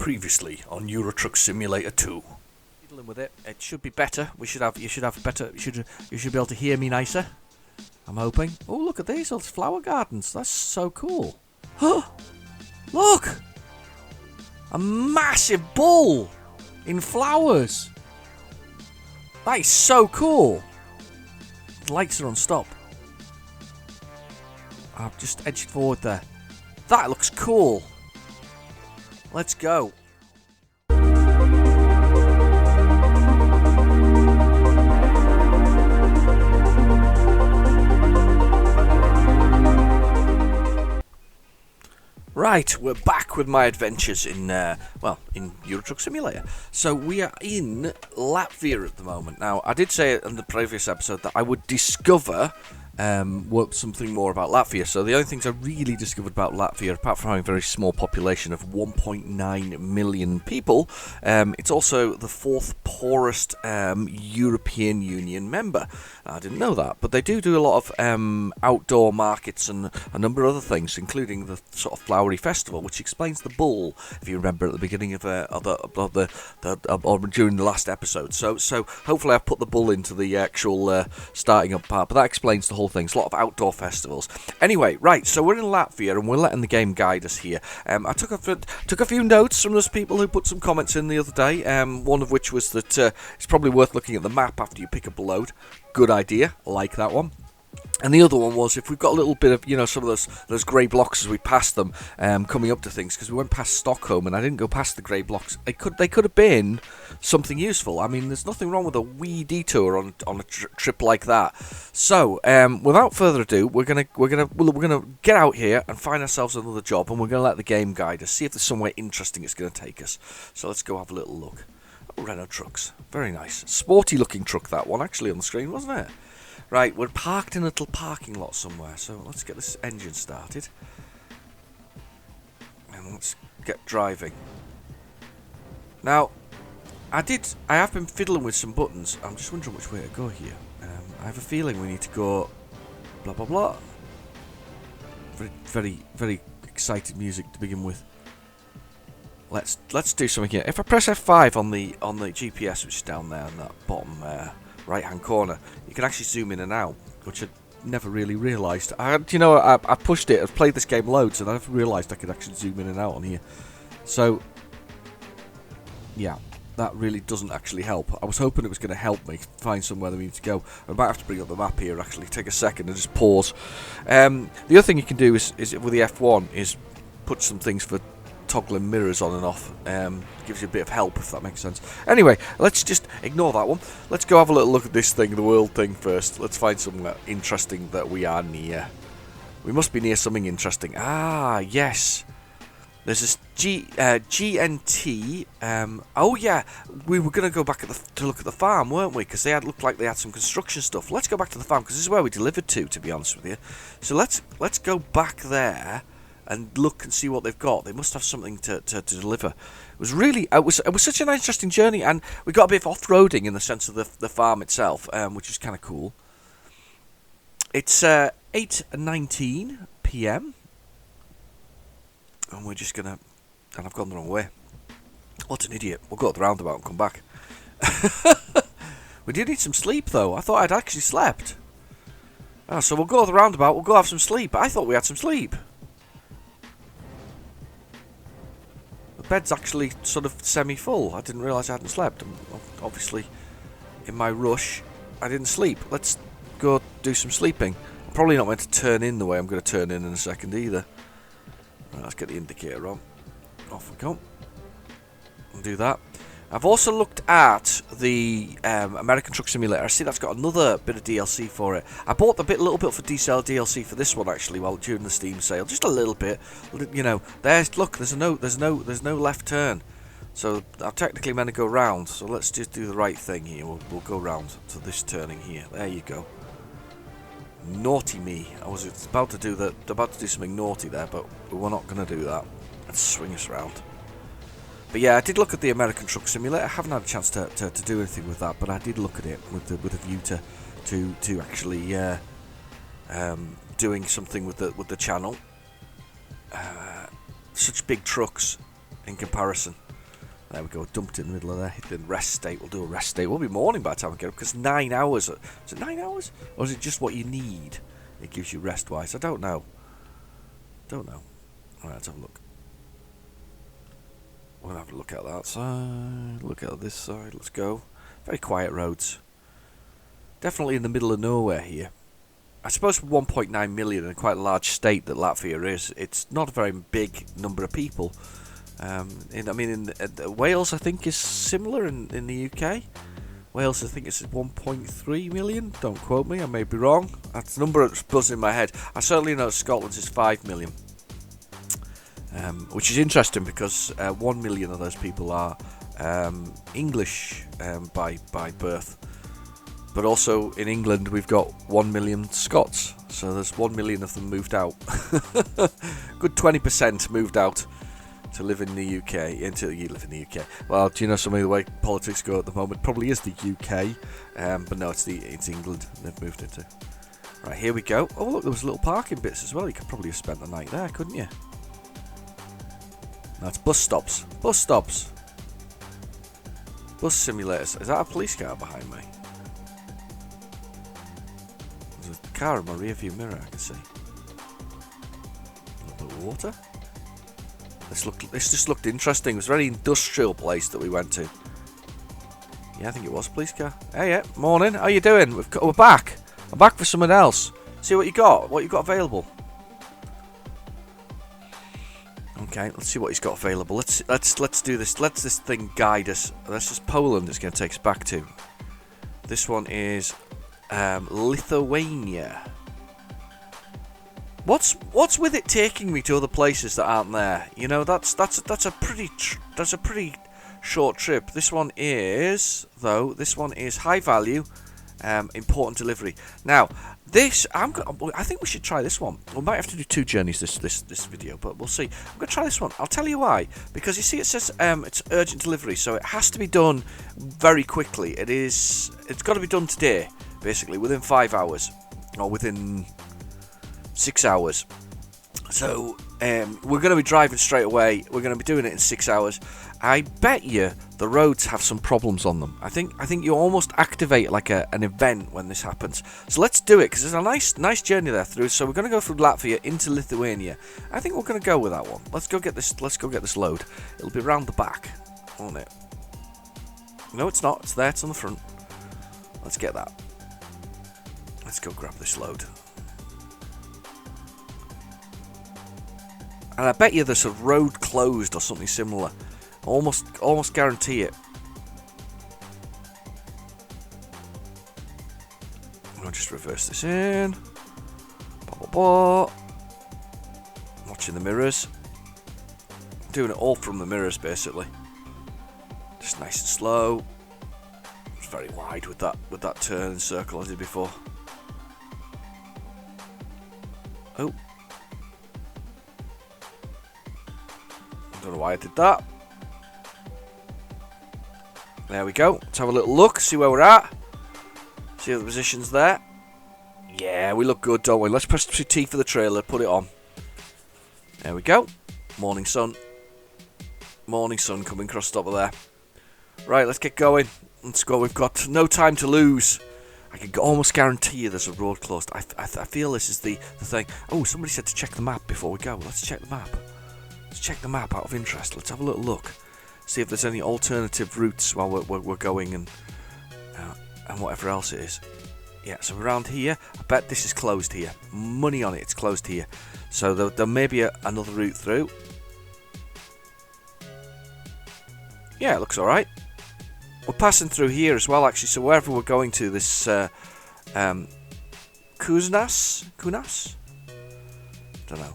Previously on Euro Truck Simulator 2. Dealing with it, it should be better. You should have better. You should be able to hear me nicer. I'm hoping. Oh, look at these old flower gardens. That's so cool. Huh! Look, a massive bull in flowers. That is so cool. The lights are on stop. I've just edged forward there. That looks cool. Let's go. Right, we're back with my adventures in Euro Truck Simulator. So we are in Latvia at the moment. Now, I did say in the previous episode that I would discover something more about Latvia. So the only things I really discovered about Latvia, apart from having a very small population of 1.9 million people, it's also the fourth poorest European Union member. I didn't know that, but they do a lot of outdoor markets and a number of other things, including the sort of flowery festival, which explains the bull, if you remember at the beginning of or during the last episode. So hopefully I've put the bull into the actual starting up part, but that explains the whole thing. It's a lot of outdoor festivals. Anyway, right, so we're in Latvia and we're letting the game guide us here. I took a few notes from those people who put some comments in the other day, one of which was that it's probably worth looking at the map after you pick up a load. Good idea, I like that one. And the other one was if we've got a little bit of, some of those grey blocks as we passed them, coming up to things, because we went past Stockholm and I didn't go past the grey blocks. They could have been something useful. I mean, there's nothing wrong with a wee detour on a trip like that. So, without further ado, we're gonna get out here and find ourselves another job, and we're gonna let the game guide us, see if there's somewhere interesting it's gonna take us. So let's go have a little look. Oh, Renault trucks, very nice, sporty looking truck that one actually on the screen, wasn't it? Right, we're parked in a little parking lot somewhere, so let's get this engine started. And let's get driving. Now, I have been fiddling with some buttons. I'm just wondering which way to go here. I have a feeling we need to go blah blah blah. Very, very, very excited music to begin with. Let's do something here. If I press F5 on the GPS, which is down there in that bottom right hand corner, you can actually zoom in and out, which I never really realised. I pushed it, I've played this game loads and I never realised I could actually zoom in and out on here. So yeah, that really doesn't actually help. I was hoping it was going to help me find somewhere that we need to go. I might have to bring up the map here actually, take a second and just pause. The other thing you can do is with the F1 is put some things for toggling mirrors on and off. Gives you a bit of help, if that makes sense. Anyway, let's just ignore that one. Let's go have a little look at this thing, the world thing first. Let's find somewhere interesting that we are near. We must be near something interesting. Ah, yes. There's this GNT. Oh yeah, we were going to go back to look at the farm, weren't we? Because looked like they had some construction stuff. Let's go back to the farm because this is where we delivered to be honest with you. So let's go back there and look and see what they've got. They must have something to deliver. It was such an interesting journey, and we got a bit of off-roading in the sense of the farm itself, which is kind of cool. It's 8:19 p.m. and we're just gonna. And I've gone the wrong way. What an idiot! We'll go up the roundabout and come back. We do need some sleep, though. I thought I'd actually slept. Oh, so we'll go up the roundabout. We'll go have some sleep. I thought we had some sleep. The bed's actually sort of semi-full. I didn't realise I hadn't slept. Obviously, in my rush, I didn't sleep. Let's go do some sleeping. I'm probably not meant to turn in the way I'm going to turn in a second either. Right, let's get the indicator on. Off we go. And do that. I've also looked at the American Truck Simulator. I see that's got another bit of DLC for it. I bought a little bit for DLC for this one actually, during the Steam sale, just a little bit. There's no left turn, so I'm technically meant to go round. So let's just do the right thing here. We'll go round to this turning here. There you go. Naughty me! I was about to do something naughty there, but we're not going to do that. Let's swing us round. But yeah, I did look at the American Truck Simulator. I haven't had a chance to do anything with that, but I did look at it with a view to actually doing something with the channel. Such big trucks in comparison. There we go, dumped in the middle of there. Hit the rest state. We'll do a rest state. We'll be morning by the time we get up, because 9 hours. Is it 9 hours? Or is it just what you need? It gives you rest-wise. I don't know. Alright, let's have a look. We'll have a look at that side. Look at this side. Let's go. Very quiet roads. Definitely in the middle of nowhere here. I suppose 1.9 million in quite a large state that Latvia is, it's not a very big number of people. Wales, I think, is similar in the UK. Wales, I think it's 1.3 million. Don't quote me, I may be wrong. That's the number that's buzzing in my head. I certainly know Scotland's is 5 million. Which is interesting because 1 million of those people are English by birth. But also in England we've got 1 million Scots, so there's 1 million of them moved out. Good 20% moved out to live in the UK, until you live in the UK. Well, do you know some of the way politics go at the moment? Probably is the UK, but no, it's England they've moved into. Right, here we go. Oh look, there was little parking bits as well. You could probably have spent the night there, couldn't you? No, it's bus stops. Bus stops. Bus simulators. Is that a police car behind me? There's a car in my rear view mirror, I can see. A little bit of water. This just looked interesting. It was a very industrial place that we went to. Yeah, I think it was a police car. Hey, yeah, morning. How you doing? We're back. I'm back for someone else. See what you got. What you got available. Okay, let's see what he's got available. Let's do this. Let this thing guide us. This is Poland. It's going to take us back to. This one is Lithuania. What's with it taking me to other places that aren't there? You know, that's a pretty short trip. This one is high value, important delivery. Now, I think we should try this one. We might have to do 2 journeys this video, but we'll see. I'm gonna try this one. I'll tell you why. Because you see, it says it's urgent delivery, so it has to be done very quickly. It's got to be done today, basically within 5 hours, or within 6 hours. So we're going to be driving straight away. We're going to be doing it in 6 hours. I bet you the roads have some problems on them. I think you almost activate like an event when this happens. So let's do it, because there's a nice journey there through. So we're going to go through Latvia into Lithuania. I think we're going to go with that one. Let's go get this load. It'll be round the back, won't it? No, it's not. It's there. It's on the front. Let's get that. Let's go grab this load. And I bet you there's a road closed or something similar. Almost guarantee it. I'll just reverse this in. Watching the mirrors. Doing it all from the mirrors, basically. Just nice and slow. It's very wide with that turn and circle I did before. Oh. Don't know why I did that. There we go. Let's have a little look, see where we're at. See the positions there. Yeah, we look good, don't we? Let's press T for the trailer, put it on. There we go. Morning sun. Morning sun coming across the top of there. Right, let's get going. Let's go. We've got no time to lose. I can almost guarantee you there's a road closed. I feel this is the thing. Oh, somebody said to check the map before we go. Let's check the map. Let's check the map out of interest. Let's have a little look. See if there's any alternative routes while we're going and whatever else it is. Yeah, so around here, I bet this is closed here. Money on it, it's closed here. So there may be another route through. Yeah, it looks alright. We're passing through here as well, actually, so wherever we're going to, this Kunas? Don't know.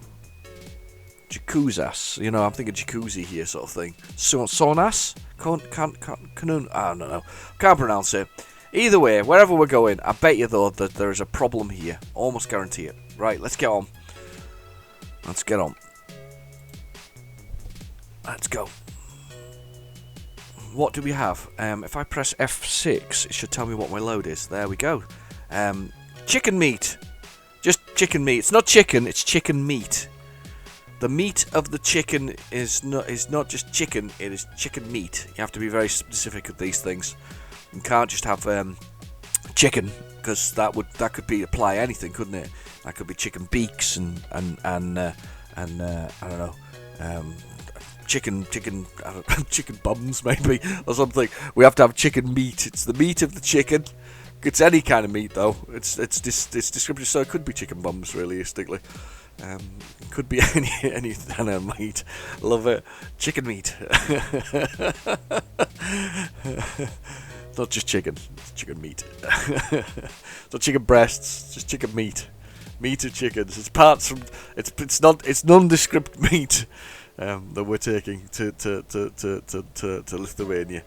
Jacuzas, you know, I'm thinking jacuzzi here, sort of thing. Sonas? Canun? I don't know. Can't pronounce it. Either way, wherever we're going, I bet you though that there is a problem here. Almost guarantee it. Right, let's get on. Let's get on. Let's go. What do we have? If I press F6, it should tell me what my load is. There we go. Chicken meat. Just chicken meat. It's not chicken, it's chicken meat. The meat of the chicken is not just chicken, it is chicken meat. You have to be very specific with these things. You can't just have chicken, because that could be apply anything, couldn't it? That could be chicken beaks and I don't know, chicken bums maybe or something. We have to have chicken meat. It's the meat of the chicken. It's any kind of meat though. It's descriptive, so it could be chicken bums realistically. It could be any kind of meat. Love it. Chicken meat. Not just chicken. It's chicken meat. It's not chicken breasts. It's just chicken meat. Meat of chickens. It's parts from. It's nondescript meat that we're taking to Lithuania.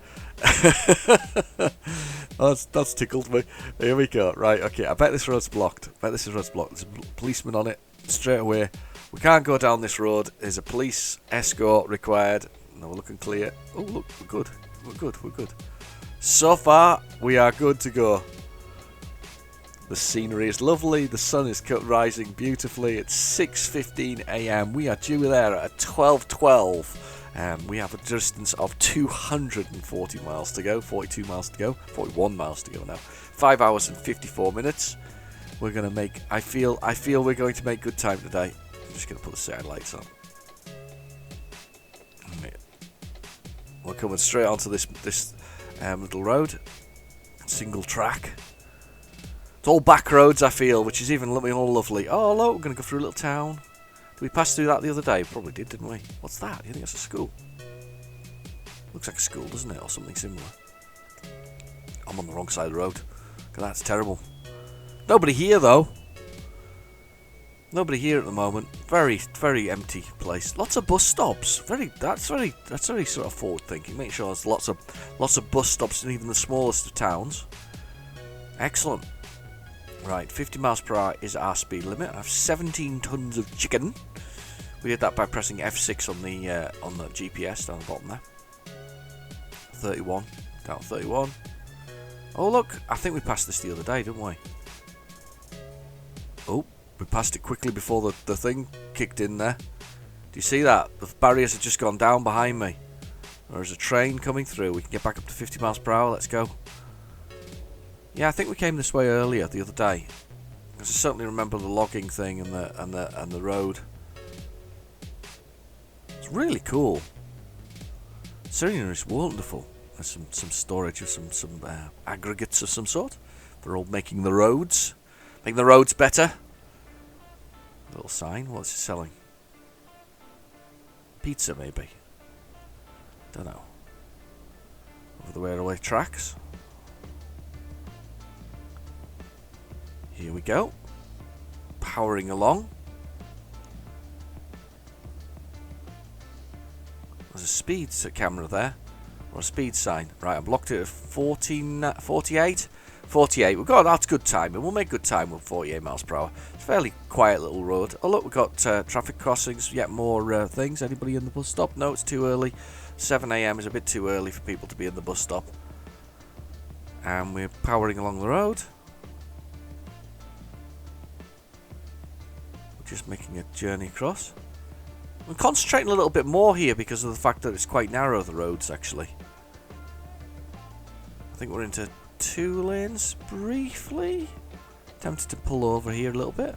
That's tickled me. Here we go. Right. Okay. I bet this road's blocked. There's a policeman on it. Straight away, we can't go down this road. There's a police escort required. No, we're looking clear. Oh, look, we're good. So far, we are good to go. The scenery is lovely. The sun is rising beautifully. It's 6:15 a.m. We are due there at 12:12. We have a distance of 240 miles to go, 42 miles to go, 41 miles to go now. 5 hours and 54 minutes. We're going to make, I feel we're going to make good time today. I'm just going to put the side lights on. We're coming straight onto this little road. Single track. It's all back roads, I feel, which is even all lovely. Oh, hello, we're going to go through a little town. Did we pass through that the other day? Probably did, didn't we? What's that? You think that's a school? Looks like a school, doesn't it? Or something similar. I'm on the wrong side of the road. That's terrible. Nobody here though. Nobody here at the moment. Very, very empty place. Lots of bus stops. That's very sort of forward thinking. Make sure there's lots of bus stops in even the smallest of towns. Excellent. Right, 50 miles per hour is our speed limit. I have 17 tons of chicken. We did that by pressing F6 on the GPS down the bottom there. 31, down 31. Oh look, I think we passed this the other day, didn't we? Oh, we passed it quickly before the thing kicked in there. Do you see that? The barriers have just gone down behind me. There's a train coming through. We can get back up to 50 miles per hour. Let's go. Yeah, I think we came this way earlier the other day. I certainly remember the logging thing and the road. It's really cool. Scenery is wonderful. There's some storage of some aggregates of some sort. They're all making the roads better. Little sign. What's it selling? Pizza, maybe. Don't know. Over the railway tracks. Here we go. Powering along. There's a speed camera there. Or a speed sign. Right, I blocked it at 48. 48. We've got, that's good timing. We'll make good time with 48 miles per hour. It's a fairly quiet little road. Oh look, we've got traffic crossings, yet more things. Anybody in the bus stop? No, it's too early. 7 a.m. is a bit too early for people to be in the bus stop. And we're powering along the road. We're just making a journey across. I'm concentrating a little bit more here because of the fact that it's quite narrow, the roads actually. I think we're into 2 lanes briefly. Tempted to pull over here a little bit.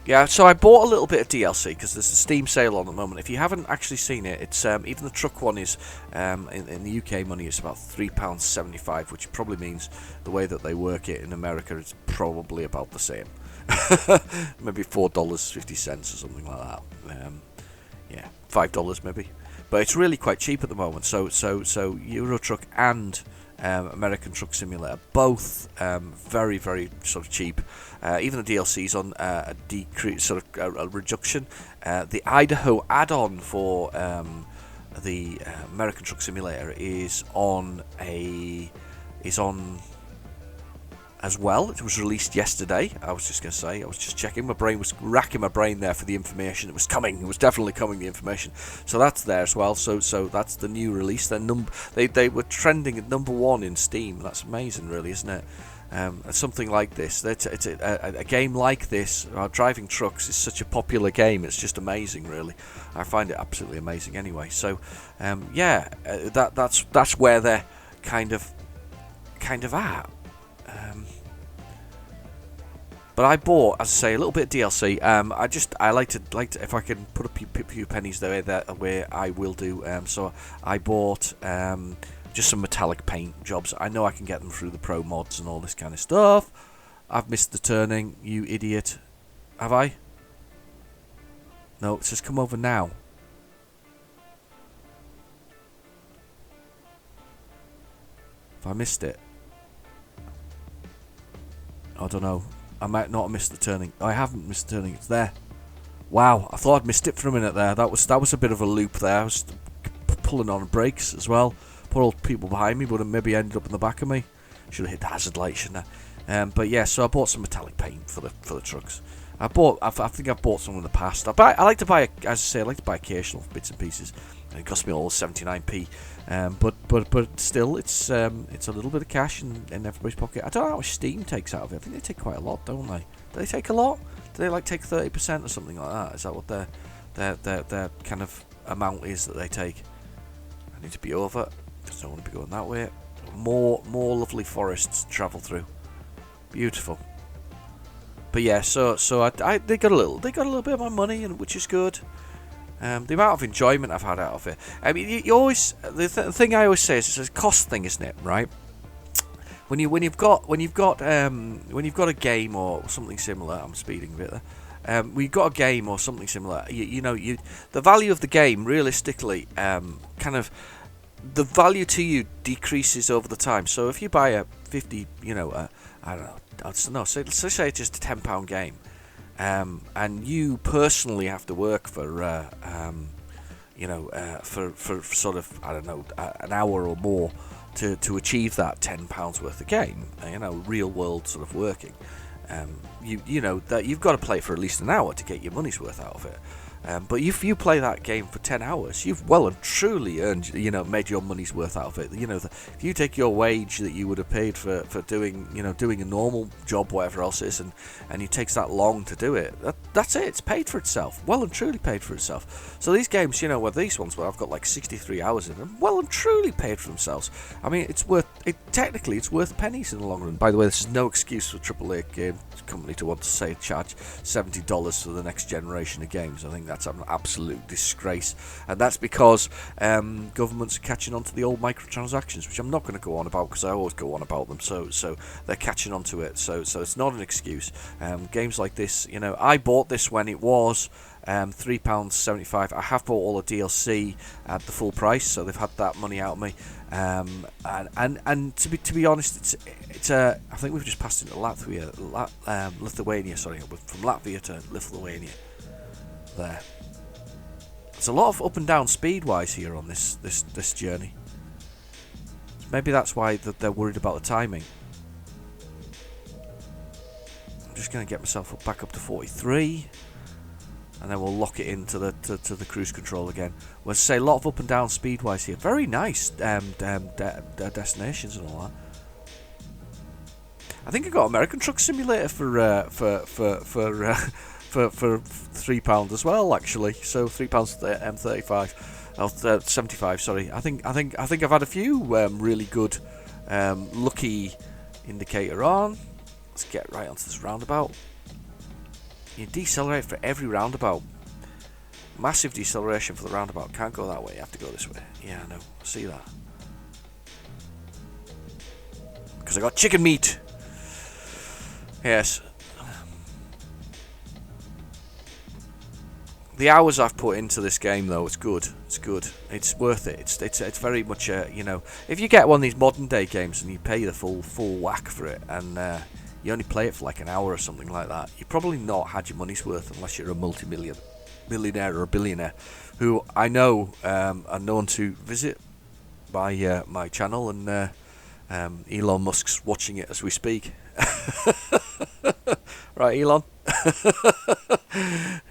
Yeah, so I bought a little bit of DLC because there's a Steam sale on at the moment. If you haven't actually seen it, it's even the truck one is in the UK money it's about £3.75, which probably means the way that they work it in America it's probably about the same. Maybe $4.50 or something like that. Yeah, $5 maybe. But it's really quite cheap at the moment. So Euro Truck and American Truck Simulator both very, very sort of cheap. Even the DLC's on a decrease, sort of a reduction. The Idaho add-on for the American Truck Simulator is on as well. It was released yesterday. I was just going to say, I was just checking. My brain was racking my brain there for the information. It was coming. It was definitely coming, the information. So that's there as well. So that's the new release. They were trending at #1 in Steam. That's amazing, really, isn't it? something like this. It's a game like this. Driving trucks is such a popular game. It's just amazing, really. I find it absolutely amazing. Anyway, so that's where they're kind of at. But I bought, as I say, a little bit of DLC. I like to if I can put a few pennies there where I will do. So I bought just some metallic paint jobs. I know I can get them through the pro mods and all this kind of stuff. I've missed the turning, you idiot. Have I? No, it says come over now. Have I missed it? I don't know. I might not have missed the turning. I haven't missed the turning. It's there. Wow, I thought I'd missed it for a minute there. That was a bit of a loop there. I was pulling on brakes as well. Poor old people behind me would have maybe ended up in the back of me. Should have hit the hazard light, shouldn't I? But yeah, so I bought some metallic paint for the trucks. I think I've bought some in the past. I like to buy, as I say, I like to buy occasional bits and pieces. And it cost me all 79p. But still, it's a little bit of cash in everybody's pocket. I don't know how much Steam takes out of it. I think they take quite a lot, don't they? Do they take a lot? Do they like take 30% or something like that? Is that what their kind of amount is that they take? I need to be over because I don't want to be going that way. More lovely forests to travel through. Beautiful. But yeah, so they got a little bit of my money, and which is good. The amount of enjoyment I've had out of it. I mean, you always the thing I always say is it's a cost thing, isn't it? Right? When you've got a game or something similar. I'm speeding a bit there. When you've got a game or something similar, the value of the game realistically, kind of the value to you decreases over the time. So if you buy a 50, I don't know, let's say it's just a £10 game. And you personally have to work for sort of, I don't know, an hour or more to achieve that £10 worth of game. Real world sort of working. You know that you've got to play for at least an hour to get your money's worth out of it. But if you play that game for 10 hours, you've well and truly earned, made your money's worth out of it. If you take your wage that you would have paid for doing a normal job, whatever else it is, and it takes that long to do it, that's it. It's paid for itself. Well and truly paid for itself. So these games, these ones where I've got like 63 hours in them, well and truly paid for themselves. I mean, technically it's worth pennies in the long run. By the way, this is no excuse for AAA game company to want to charge $70 for the next generation of games. I think that's an absolute disgrace, and that's because governments are catching on to the old microtransactions, which I'm not going to go on about because I always go on about them. So they're catching on to it. So it's not an excuse. Games like this, I bought this when it was £3.75. I have bought all the DLC at the full price, so they've had that money out of me. And to be honest, it's I think we've just passed into Lithuania. Sorry, from Latvia to Lithuania. There. There's a lot of up and down speed-wise here on this journey. Maybe that's why they're worried about the timing. I'm just going to get myself back up to 43. And then we'll lock it into the cruise control again. Well, as I say, a lot of up and down speed-wise here. Very nice destinations and all that. I think I got American Truck Simulator for £3 as well, actually. So £3.35, 75. Sorry. I think I've had a few really good lucky indicator on. Let's get right onto this roundabout. You decelerate for every roundabout. Massive deceleration for the roundabout. Can't go that way. You have to go this way. Yeah, I know. See that? Because I got chicken meat. Yes. The hours I've put into this game, though, it's good. It's good. It's worth it. It's very much if you get one of these modern day games and you pay the full whack for it, and you only play it for like an hour or something like that, you've probably not had your money's worth unless you're a millionaire or a billionaire, who I know are known to visit my channel, and Elon Musk's watching it as we speak. Right, Elon?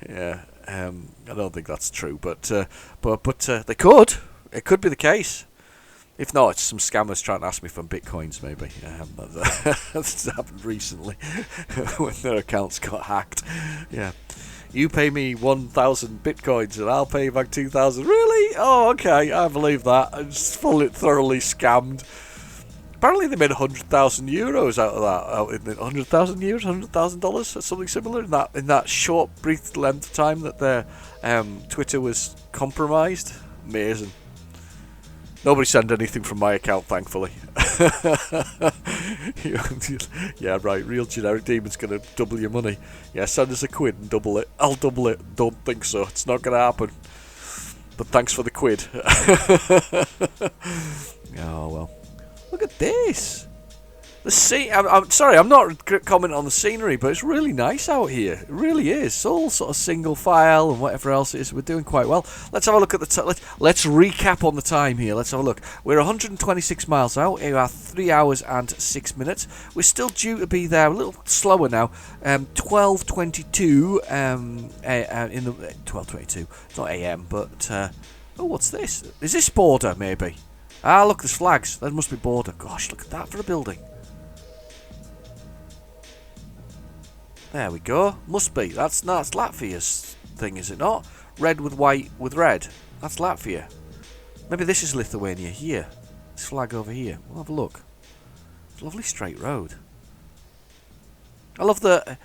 Yeah, I don't think that's true, but they could. It could be the case. If not, it's some scammers trying to ask me for bitcoins, maybe. That's happened recently when their accounts got hacked. Yeah. You pay me 1,000 bitcoins and I'll pay you back 2,000. Really? Oh, okay. I believe that. I'm just thoroughly scammed. Apparently they made 100,000 euros out of that. 100,000 euros, $100,000, or something similar in that short, brief length of time that their Twitter was compromised. Amazing. Nobody sent anything from my account, thankfully. Yeah, right. Real generic demon's gonna double your money. Yeah, send us a quid and double it. I'll double it. Don't think so. It's not gonna happen. But thanks for the quid. Oh well. Look at this. The I'm sorry, I'm not commenting on the scenery, but it's really nice out here. It really is. It's all sort of single file and whatever else it is. We're doing quite well. Let's have a look at the let's recap on the time here. Let's have a look. We're 126 miles out. We are 3 hours and 6 minutes. We're still due to be there a little slower now. 12:22 in the 12:22. It's not AM, but oh, what's this? Is this border maybe? Ah, look, there's flags. That must be border. Gosh, look at that for a building. There we go. Must be. That's Latvia's thing, is it not? Red with white with red. That's Latvia. Maybe this is Lithuania here. This flag over here. We'll have a look. It's a lovely straight road. I love the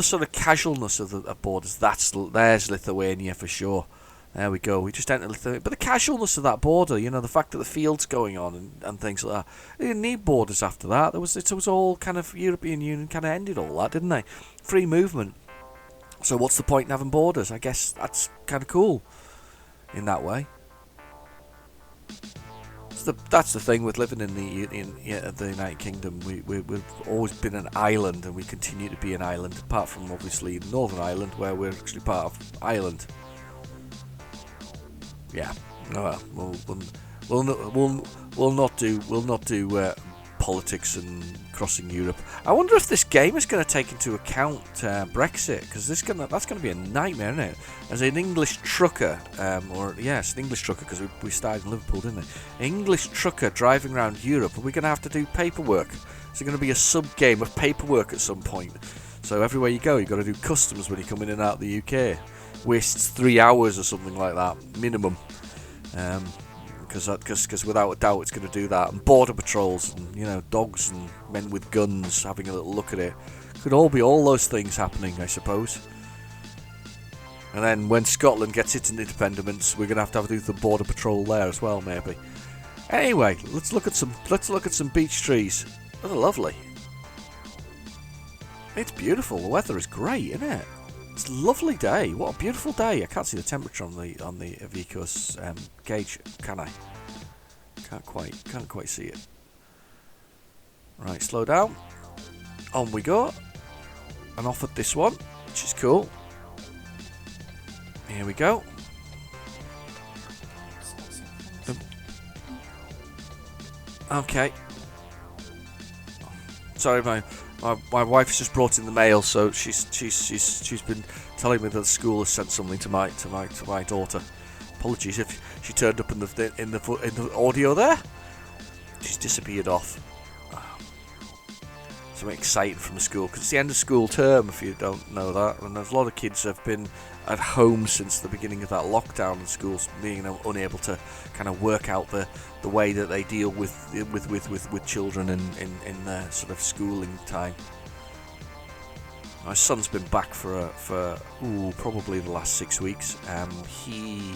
sort of casualness of the borders. There's Lithuania for sure. There we go. We just entered Lithuania. But the casualness of that border, you know, the fact that the field's going on and things like that. They didn't need borders after that. It was all kind of European Union kind of ended all that, didn't they? Free movement. So what's the point in having borders? I guess that's kind of cool in that way. That's the thing with living in the United Kingdom. We've always been an island, and we continue to be an island, apart from obviously Northern Ireland, where we're actually part of Ireland. Yeah, we'll not do politics and crossing Europe. I wonder if this game is going to take into account Brexit, because that's going to be a nightmare, isn't it? As an English trucker, it's an English trucker because we started in Liverpool, didn't we? An English trucker driving around Europe, and we're going to have to do paperwork. It's going to be a sub game of paperwork at some point. So everywhere you go, you've got to do customs when you come in and out of the UK. Wastes 3 hours or something like that minimum, because without a doubt it's going to do that. And border patrols and dogs and men with guns having a little look at it. Could all be all those things happening, I suppose. And then when Scotland gets its independence, we're going to have to do the border patrol there as well, maybe. Anyway, let's look at some beech trees. Oh, they're lovely. It's beautiful. The weather is great, isn't it? It's a lovely day. What a beautiful day. I can't see the temperature on the Avico's gauge, can I? Can't quite see it. Right, slow down. On we go. And off at this one, which is cool. Here we go. Okay. Sorry, my wife's just brought in the mail, so she's been telling me that the school has sent something to my daughter. Apologies if she turned up in the audio there. She's disappeared off. Something exciting from the school, because it's the end of school term, if you don't know that, and there's a lot of kids have been at home since the beginning of that lockdown, and schools being unable to kind of work out the way that they deal with children in their sort of schooling time. My son's been back for probably the last 6 weeks. He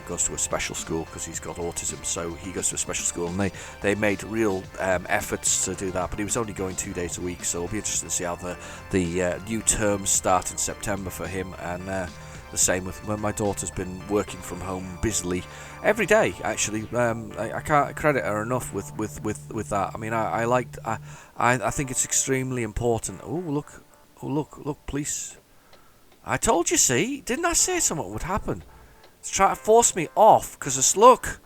goes to a special school because he's got autism, so he goes to a special school, and they made real efforts to do that, but he was only going 2 days a week, so it'll be interesting to see how the new terms start in September for him. And the same with when my daughter's been working from home busily every day, actually. I can't credit her enough with that. I mean, I think it's extremely important. Oh look, police. I told you, see, didn't I say something would happen? It's trying to force me off, because look,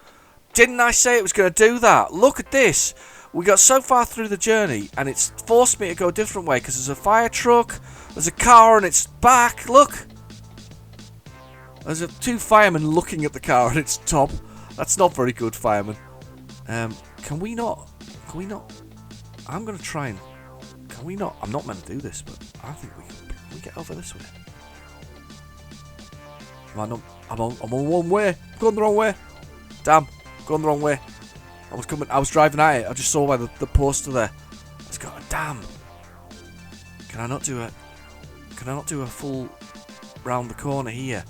didn't I say it was going to do that? Look at this. We got so far through the journey, and it's forced me to go a different way, because there's a fire truck, there's a car, and it's back. Look. There's two firemen looking at the car, and it's top. That's not very good, firemen. Can we not? Can we not? I'm going to try and... Can we not? I'm not meant to do this, but I think we can. Can we get over this way? I'm on one way. I'm going the wrong way. Damn. Going the wrong way. I was driving at it. I just saw by the poster there. It's got a damn. Can I not do a full round the corner here?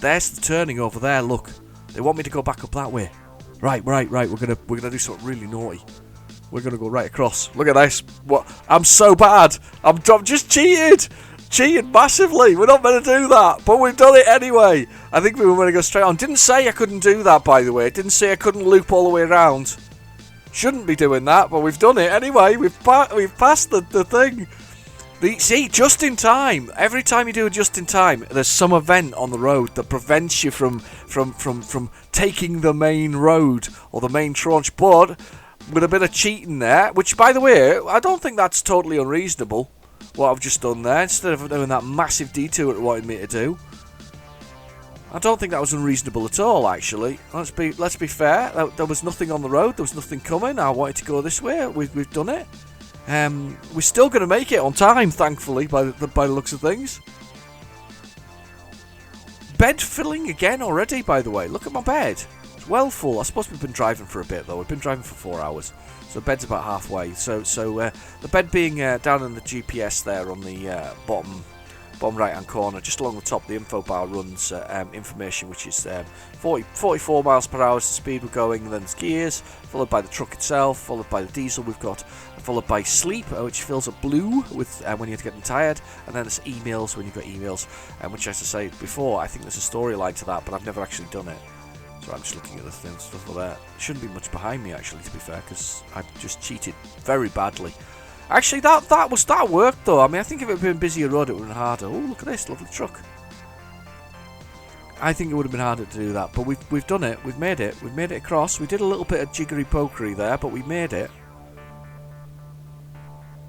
There's the turning over there, look. They want me to go back up that way. Right. We're gonna do something really naughty. We're gonna go right across. Look at this. What? I'm so bad. I'm just cheated. Cheated massively. We're not meant to do that, but we've done it anyway. I think we were going to go straight on. Didn't say I couldn't do that, by the way. It didn't say I couldn't loop all the way around. Shouldn't be doing that, but we've done it anyway. We've passed the thing. See, just in time. Every time you do a just in time, there's some event on the road that prevents you from taking the main road or the main tranche. But with a bit of cheating there, which, by the way, I don't think that's totally unreasonable. What I've just done there, instead of doing that massive detour it wanted me to do. I don't think that was unreasonable at all, actually. Let's be fair. There was nothing on the road. There was nothing coming. I wanted to go this way. We've done it. We're still going to make it on time, thankfully, by the looks of things. Bed filling again already, by the way. Look at my bed. It's well full. I suppose we've been driving for a bit, though. We've been driving for 4 hours. So bed's about halfway. So the bed being down in the GPS there on the bottom right-hand corner, just along the top, the info bar runs information, which is 44 miles per hour is the speed we're going, and then it's gears, followed by the truck itself, followed by the diesel we've got, followed by sleep, which fills up blue with when you're getting tired, and then there's emails when you've got emails, which, as I say before, I think there's a storyline to that, but I've never actually done it. So I'm just looking at the things, stuff like that. Shouldn't be much behind me, actually, to be fair, because I just cheated very badly. Actually, that worked, though. I mean, I think if it had been a busier road, it would have been harder. Oh, look at this lovely truck. I think it would have been harder to do that, but we've done it. We've made it. We've made it across. We did a little bit of jiggery pokery there, but we made it.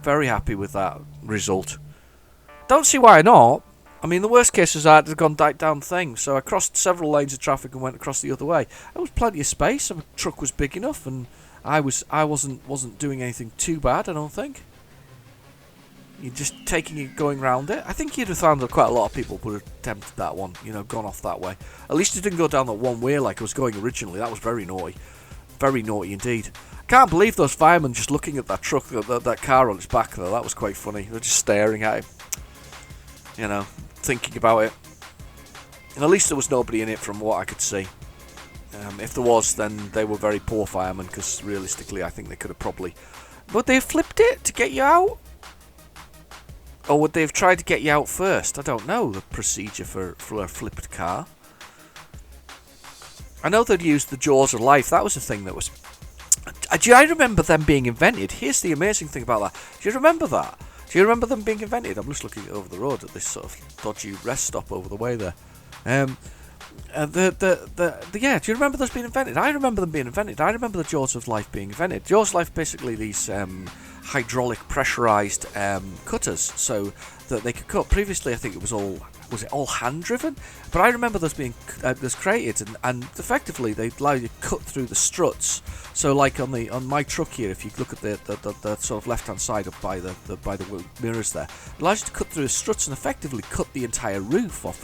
Very happy with that result. Don't see why not. I mean, the worst case is I had gone down the thing, so I crossed several lanes of traffic and went across the other way. There was plenty of space. The truck was big enough, and I wasn't doing anything too bad, I don't think. You're just taking it, going round it. I think you'd have found that quite a lot of people would have attempted that one, gone off that way. At least it didn't go down that one way like I was going originally. That was very naughty. Very naughty indeed. Can't believe those firemen just looking at that truck, that car on its back there. That was quite funny. They're just staring at it. Thinking about it. And at least there was nobody in it from what I could see. If there was, then they were very poor firemen, because realistically I think they could have probably... Would they have flipped it to get you out? Or would they have tried to get you out first? I don't know the procedure for a flipped car. I know they'd used the jaws of life. That was a thing that was... I remember them being invented. Here's the amazing thing about that. Do you remember that? Do you remember them being invented? I'm just looking over the road at this sort of dodgy rest stop over the way there. Yeah, do you remember those being invented? I remember them being invented. I remember the jaws of life being invented. Jaws of life, basically these hydraulic pressurized cutters, so that they could cut. Previously, I think it was all hand driven, but I remember those being created, and effectively they allow you to cut through the struts. So, like on my truck here, if you look at the sort of left hand side up by the mirrors there, it allows you to cut through the struts and effectively cut the entire roof of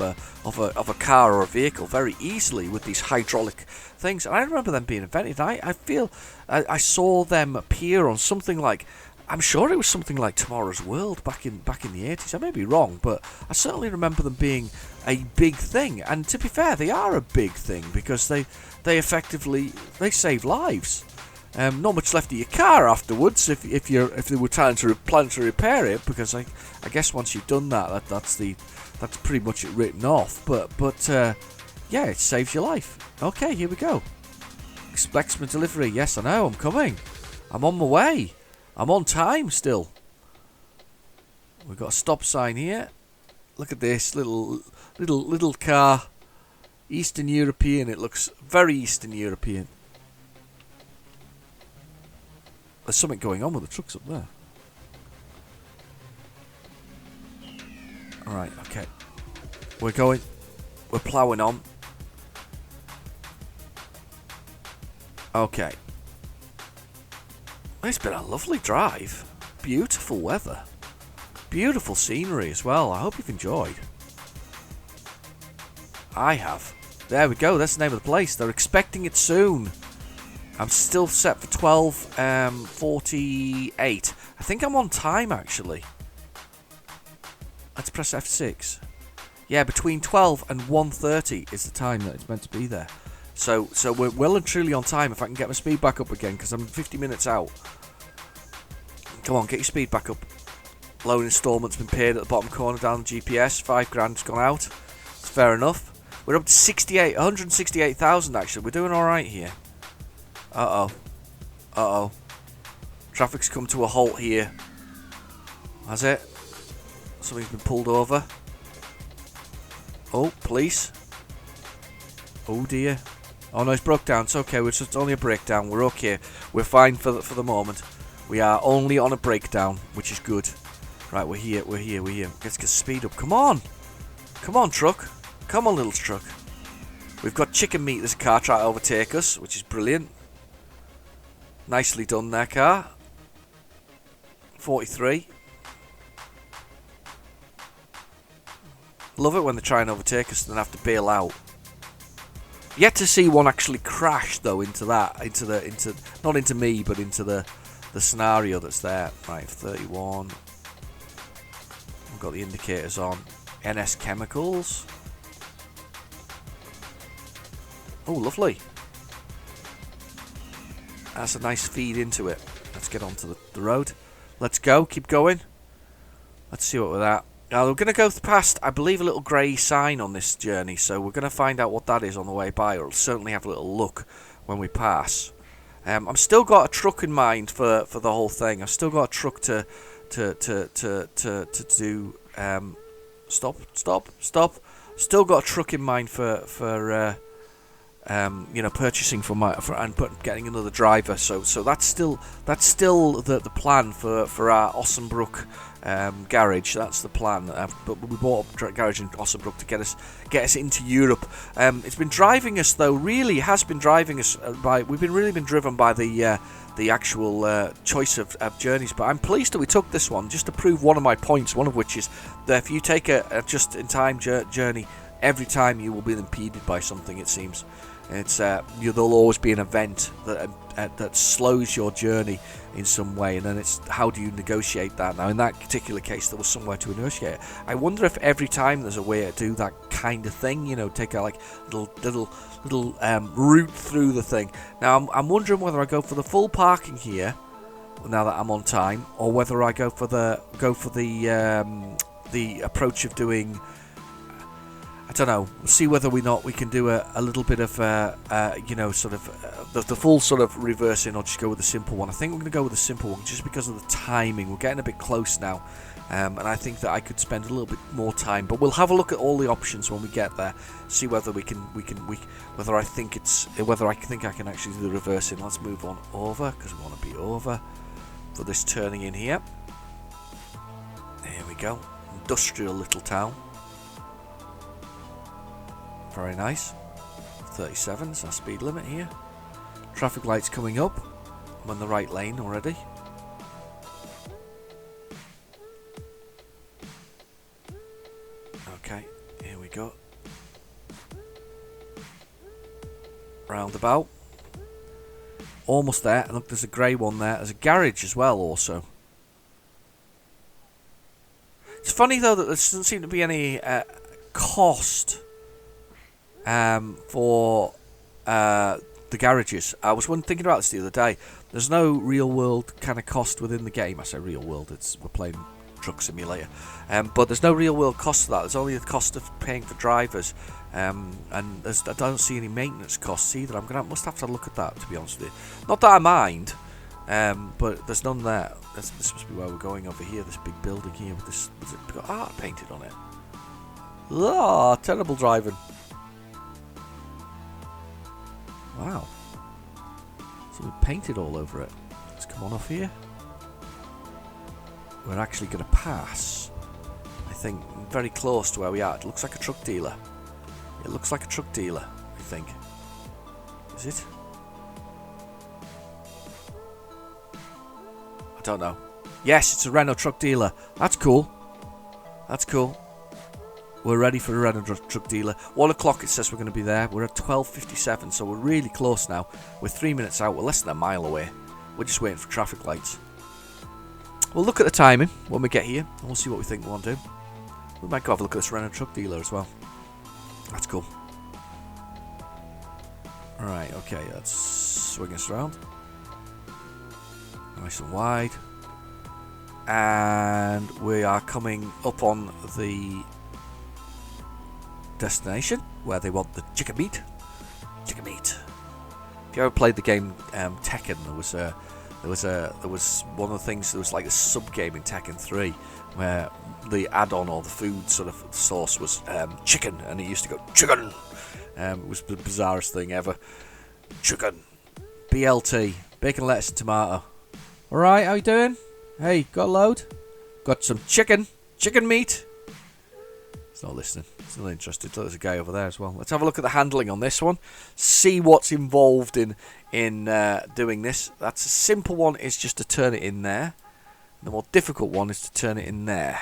a car or a vehicle very easily with these hydraulic things. And I remember them being invented. I feel I saw them appear on something like, I'm sure it was something like Tomorrow's World back in the 80s. I may be wrong, but I certainly remember them being a big thing. And to be fair, they are a big thing, because they effectively save lives. Not much left of your car afterwards if they were trying to plan to repair it, because I guess once you've done that's pretty much it written off. But yeah, it saves your life. Okay, here we go. Expects my delivery. Yes, I know. I'm coming. I'm on my way. I'm on time still. We've got a stop sign here. Look at this little car. Eastern European. It looks very Eastern European. There's something going on with the trucks up there. Alright, okay. We're ploughing on. Okay. It's been a lovely drive. Beautiful weather. Beautiful scenery as well. I hope you've enjoyed. I have. There we go. That's the name of the place. They're expecting it soon. I'm still set for 12:48. I think I'm on time, actually. Let's press F6. Yeah, between 12 and 1:30 is the time that it's meant to be there. So we're well and truly on time. If I can get my speed back up again, because I'm 50 minutes out. Come on, get your speed back up. Loan installment's been paid at the bottom corner down the GPS. £5,000's gone out. It's fair enough. We're up to 168,000 actually. We're doing alright here. Uh-oh. Traffic's come to a halt here. Has it? Something's been pulled over. Oh, police. Oh dear. Oh no, it's broke down. It's okay. It's just only a breakdown. We're okay. We're fine for the moment. We are only on a breakdown, which is good. Right, we're here. Let's get speed up. Come on, truck. Come on, little truck. We've got chicken meat. There's a car trying to overtake us, which is brilliant. Nicely done there, car. 43. Love it when they try and overtake us and then have to bail out. Yet to see one actually crash though into not into me, but into the scenario that's there. Right, 31. We've got the indicators on. NS Chemicals. Oh, lovely. That's a nice feed into it. Let's get onto the road. Let's go. Keep going. Let's see what we're at. Now, we're going to go past, I believe, a little grey sign on this journey, so we're going to find out what that is on the way by. We'll certainly have a little look when we pass. I'm still got a truck in mind for the whole thing. I've still got a truck to do. Stop. Still got a truck in mind for purchasing getting another driver. So that's still the plan for our Ossenbrook garage. That's the plan. But we bought a garage in Ossenbrook to get us into Europe. It's been driving us though. Really has been driving us we've really been driven by the actual choice of journeys. But I'm pleased that we took this one just to prove one of my points. One of which is that if you take a just-in-time journey, every time you will be impeded by something. It seems. It's there'll always be an event that slows your journey in some way, and then it's how do you negotiate that? Now, in that particular case, there was somewhere to negotiate. I wonder if every time there's a way to do that kind of thing. Take a little route through the thing. Now, I'm wondering whether I go for the full parking here now that I'm on time, or whether I go for the approach of doing. I don't know. We'll see whether we can do a little bit of the full sort of reversing, or just go with the simple one. I think we're going to go with the simple one just because of the timing. We're getting a bit close now, and I think that I could spend a little bit more time. But we'll have a look at all the options when we get there. See whether whether I think I can actually do the reversing. Let's move on over because we want to be over for this turning in here. Here we go. Industrial little town. Very nice. 37 is our speed limit here. Traffic lights coming up. I'm on the right lane already. Okay, here we go. Roundabout. Almost there. And look, there's a grey one there. There's a garage as well also. It's funny though that there doesn't seem to be any cost for the garages. I was thinking about this the other day. There's no real world kind of cost within the game. I say real world, we're playing Truck Simulator, but there's no real world cost to that. There's only the cost of paying for drivers, and I don't see any maintenance costs either. Must have to look at that, to be honest with you. Not that I mind, but there's none there. This must be where we're going over here. This big building here with this. It's got art painted on it. Ah, terrible driving. Wow. So we painted all over it. Let's come on off here. We're actually going to pass, I think, very close to where we are. It looks like a truck dealer. I think. Is it? don't know. Yes, it's a Renault truck dealer. That's cool. That's cool. We're ready for a Renault truck dealer. 1 o'clock it says we're going to be there. We're at 12:57, so we're really close now. We're 3 minutes out. We're less than a mile away. We're just waiting for traffic lights. We'll look at the timing when we get here, and we'll see what we think we want to do. We might go have a look at this Renault truck dealer as well. That's cool. Alright, okay, let's swing us around. Nice and wide. And we are coming up on the destination where they want the chicken meat. Chicken meat. If you ever played the game Tekken, there was one of the things. There was like a sub game in Tekken 3 where the add-on or the food sort of source was chicken, and it used to go chicken. It was the bizarrest thing ever. Chicken. BLT. Bacon, lettuce, and tomato. Alright, how you doing? Hey, got a load? Got some chicken. Chicken meat. It's not listening. It's not interested. There's a guy over there as well. Let's have a look at the handling on this one. See what's involved in doing this. That's a simple one. Is just to turn it in there. The more difficult one is to turn it in there.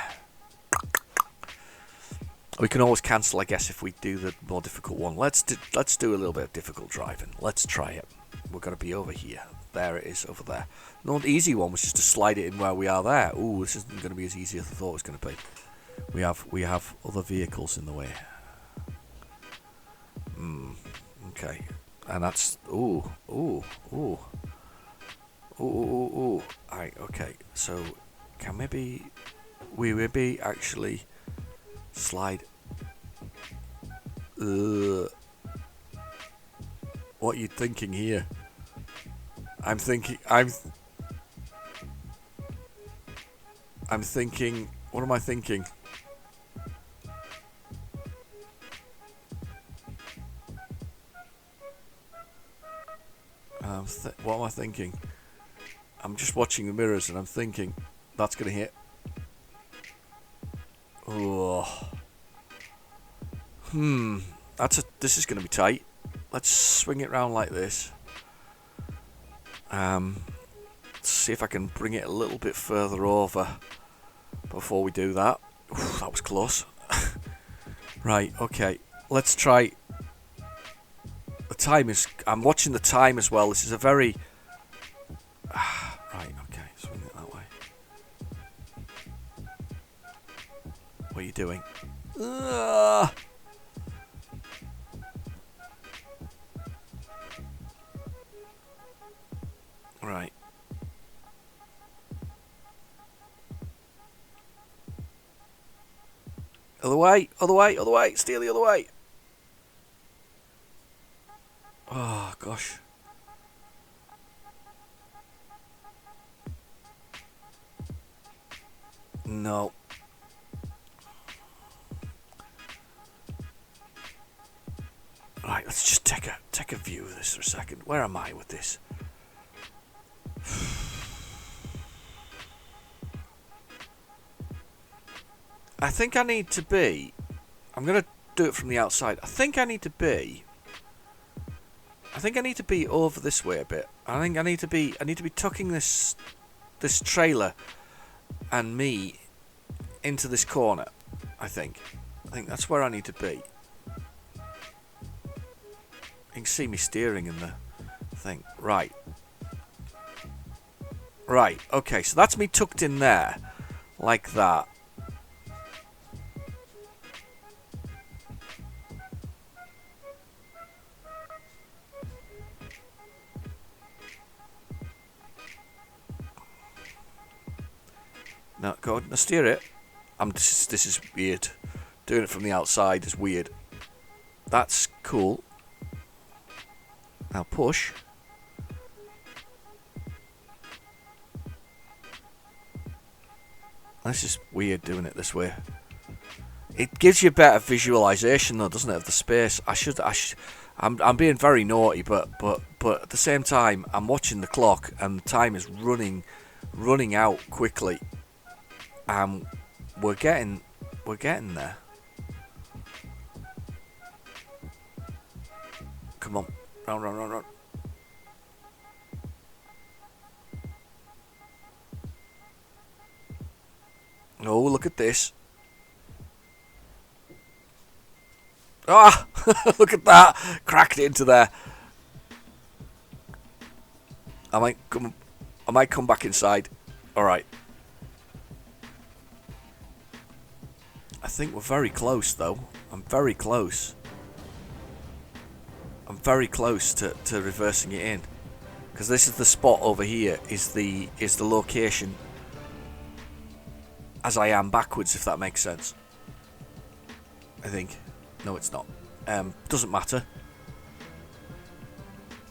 We can always cancel, I guess, if we do the more difficult one. Let's do a little bit of difficult driving. Let's try it. We're going to be over here. There it is, over there. No, the easy one was just to slide it in where we are there. Ooh, this isn't going to be as easy as I thought it was going to be. We have other vehicles in the way. Okay. And that's... Ooh. Alright, okay. So, can we maybe actually slide... What are you thinking here? I'm thinking... What am I thinking? What am I thinking? I'm just watching the mirrors and I'm thinking that's gonna hit. Oh. This is gonna be tight. Let's swing it round like this. See if I can bring it a little bit further over before we do that. Oof, that was close. Right, okay. Let's try. The time is... I'm watching the time as well. This is a very... right, okay. Swing it that way. What are you doing? Right. Other way, other way, other way. Steer the other way. Oh, gosh. No. Right, let's just take a view of this for a second. Where am I with this? I think I need to be... I'm going to do it from the outside. I think I need to be over this way a bit. I think I need to be tucking this trailer and me into this corner. I think that's where I need to be. You can see me steering in the thing. Right. Right, okay, so that's me tucked in there. Like that. No, go on, now steer it. This is weird. Doing it from the outside is weird. That's cool. Now push. This is weird doing it this way. It gives you better visualization though, doesn't it, of the space. I'm being very naughty, but at the same time, I'm watching the clock and the time is running out quickly. We're getting there. Come on, run. Oh, look at this. Ah! Look at that. Cracked it into there. I might come back inside. Alright. I think we're very close, though. I'm very close. I'm very close to reversing it in. Because this is the spot over here, is the location as I am backwards, if that makes sense. I think. No, it's not. Doesn't matter.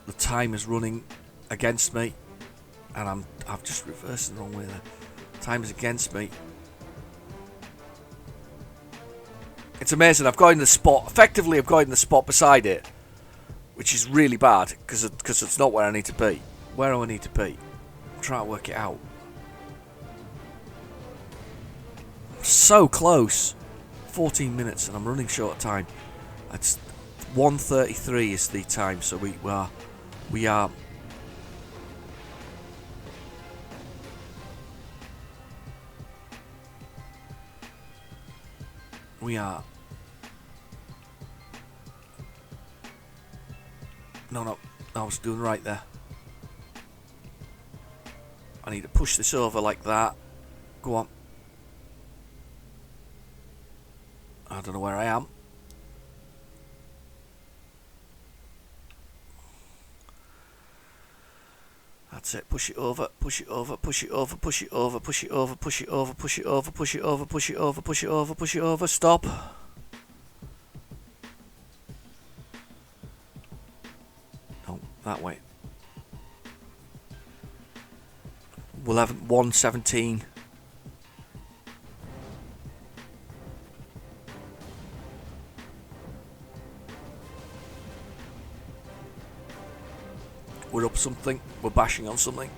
The time is running against me, and I've just reversed the wrong way there. Time is against me. It's amazing. I've got in the spot. Effectively, I've got in the spot beside it, which is really bad because it's not where I need to be. Where do I need to be? I'm trying to work it out. So close. 14 minutes, and I'm running short of time. It's 1:33 is the time, so we are. We are no, I was doing right there. I need to push this over like that. Go on. I don't know where I am. That's it. Push it over, push it over, push it over, push it over, push it over, push it over, push it over, push it over, push it over, push it over, push it over, stop. No, that way. We'll have 1:17. We're up something. We're bashing on something.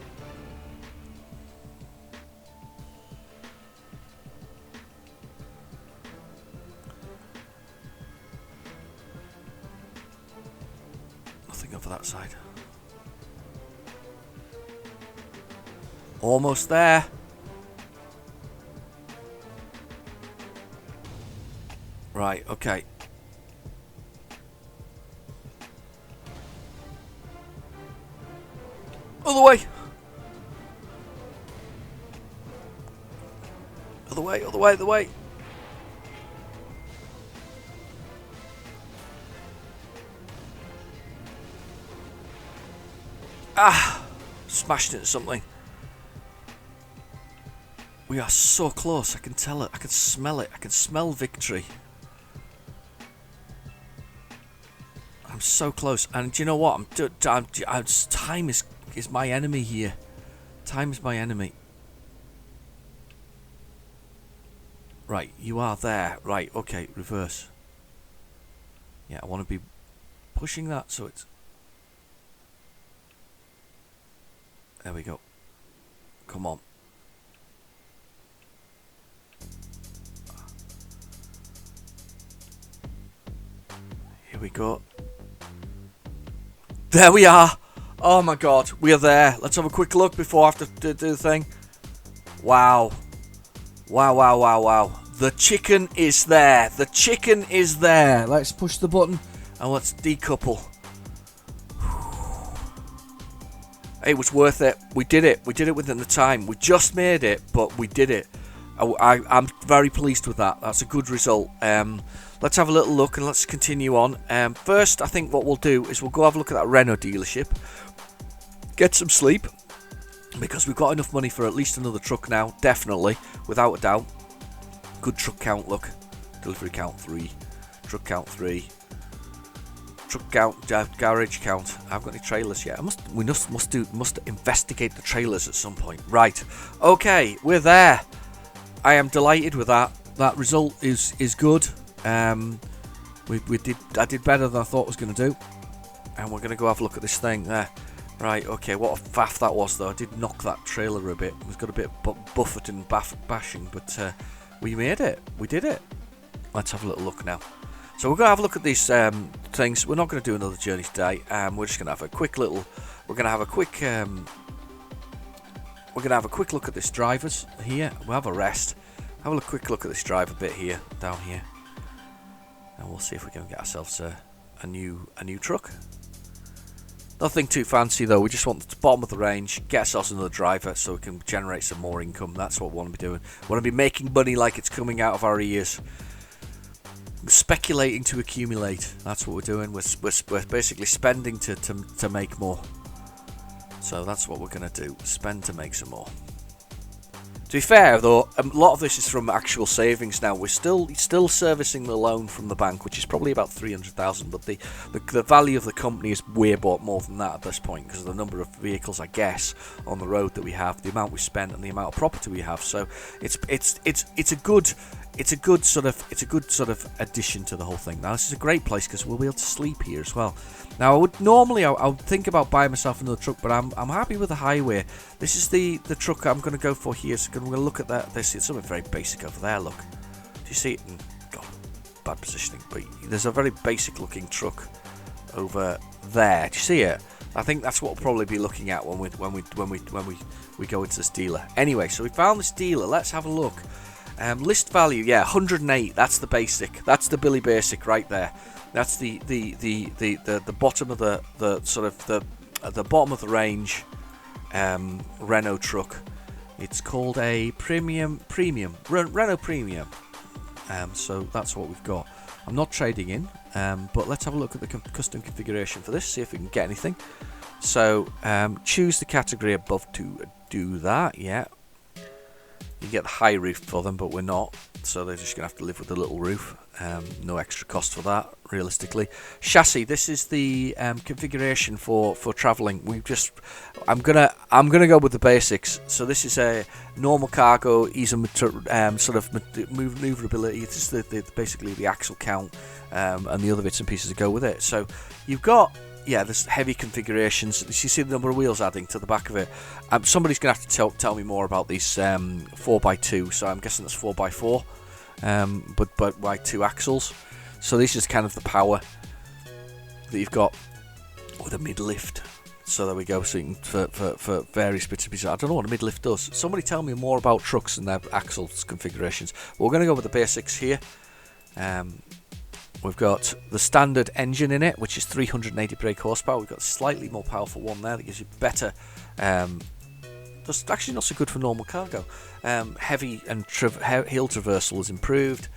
Nothing over that side. Almost there. Right, okay. Other way. Other way, other way, other way. Ah! Smashed into something. We are so close, I can tell it, I can smell it, I can smell victory. I'm so close, and do you know what? Time is my enemy here. Time is my enemy. Right, you are there. Right, okay, reverse. Yeah, I want to be pushing that so it's... There we go. Come on. Here we go. There we are. Oh my god, we are there. Let's have a quick look before I have to do the thing. Wow. Wow, wow, wow, wow. The chicken is there. The chicken is there. Let's push the button and let's decouple. It was worth it. We did it. We did it within the time. We just made it, but we did it. I'm very pleased with that. That's a good result. Let's have a little look and let's continue on. First, I think what we'll do is we'll go have a look at that Renault dealership. Get some sleep. Because we've got enough money for at least another truck now. Definitely. Without a doubt. Good truck count, look. Delivery count 3. Truck count 3. Truck count, garage count. I haven't got any trailers yet. We must investigate the trailers at some point. Right. Okay, we're there. I am delighted with that. That result is good. I did better than I thought I was going to do. And we're going to go have a look at this thing there. Right, okay, what a faff that was though. I did knock that trailer a bit. We've got a bit of buffeting and bashing, but we made it. We did it. Let's have a little look now. So we're going to have a look at these things. We're not going to do another journey today. We're just going to have a quick little... We're going to have a quick... we're going to have a quick look at this drivers here. We'll have a rest. have a quick look at this driver bit here, down here, and we'll see if we can get ourselves a new truck. Nothing too fancy though. We just want the bottom of the range, get ourselves another driver so we can generate some more income. That's what we want to be doing. We want to be making money like it's coming out of our ears. Speculating to accumulate. That's what we're doing. We're basically spending to make more. So that's what we're going to do. Spend to make some more. To be fair, though, a lot of this is from actual savings now. We're still servicing the loan from the bank, which is probably about 300,000. But the value of the company is way more than that at this point because of the number of vehicles, I guess, on the road that we have, the amount we spent, and the amount of property we have. So it's a good sort of addition to the whole thing. Now this is a great place because we'll be able to sleep here as well. Now I would think about buying myself another truck, but I'm happy with the Highway. This is the truck I'm going to go for here. So I'm going to look at that. This is something very basic over there. Look, do you see it? God, bad positioning. But there's a very basic looking truck over there. Do you see it? I think that's what we'll probably be looking at when we go into this dealer. Anyway, so we found this dealer. Let's have a look. List value, yeah, 108. That's the basic. That's the Billy Basic right there. That's the bottom of the bottom of the range Renault truck. It's called a Renault Premium. So that's what we've got. I'm not trading in, but let's have a look at the custom configuration for this. See if we can get anything. So choose the category above to do that. Yeah. You get the high roof for them, but we're not, so they're just gonna have to live with the little roof. No extra cost for that, realistically. Chassis. This is the configuration for traveling. I'm gonna go with the basics. So this is a normal cargo, easy sort of maneuverability. This is basically the axle count and the other bits and pieces that go with it. So you've got. Yeah, there's heavy configurations. You see the number of wheels adding to the back of it. Somebody's going to have to tell me more about these 4x2. So I'm guessing that's 4x4, but by 2 axles. So this is kind of the power that you've got with a mid-lift. So there we go. So you can, for various bits and pieces. I don't know what a mid-lift does. Somebody tell me more about trucks and their axles configurations. But we're going to go with the basics here. We've got the standard engine in it, which is 380 brake horsepower. We've got a slightly more powerful one there that gives you better. That's actually not so good for normal cargo. Heavy and hill traversal is improved.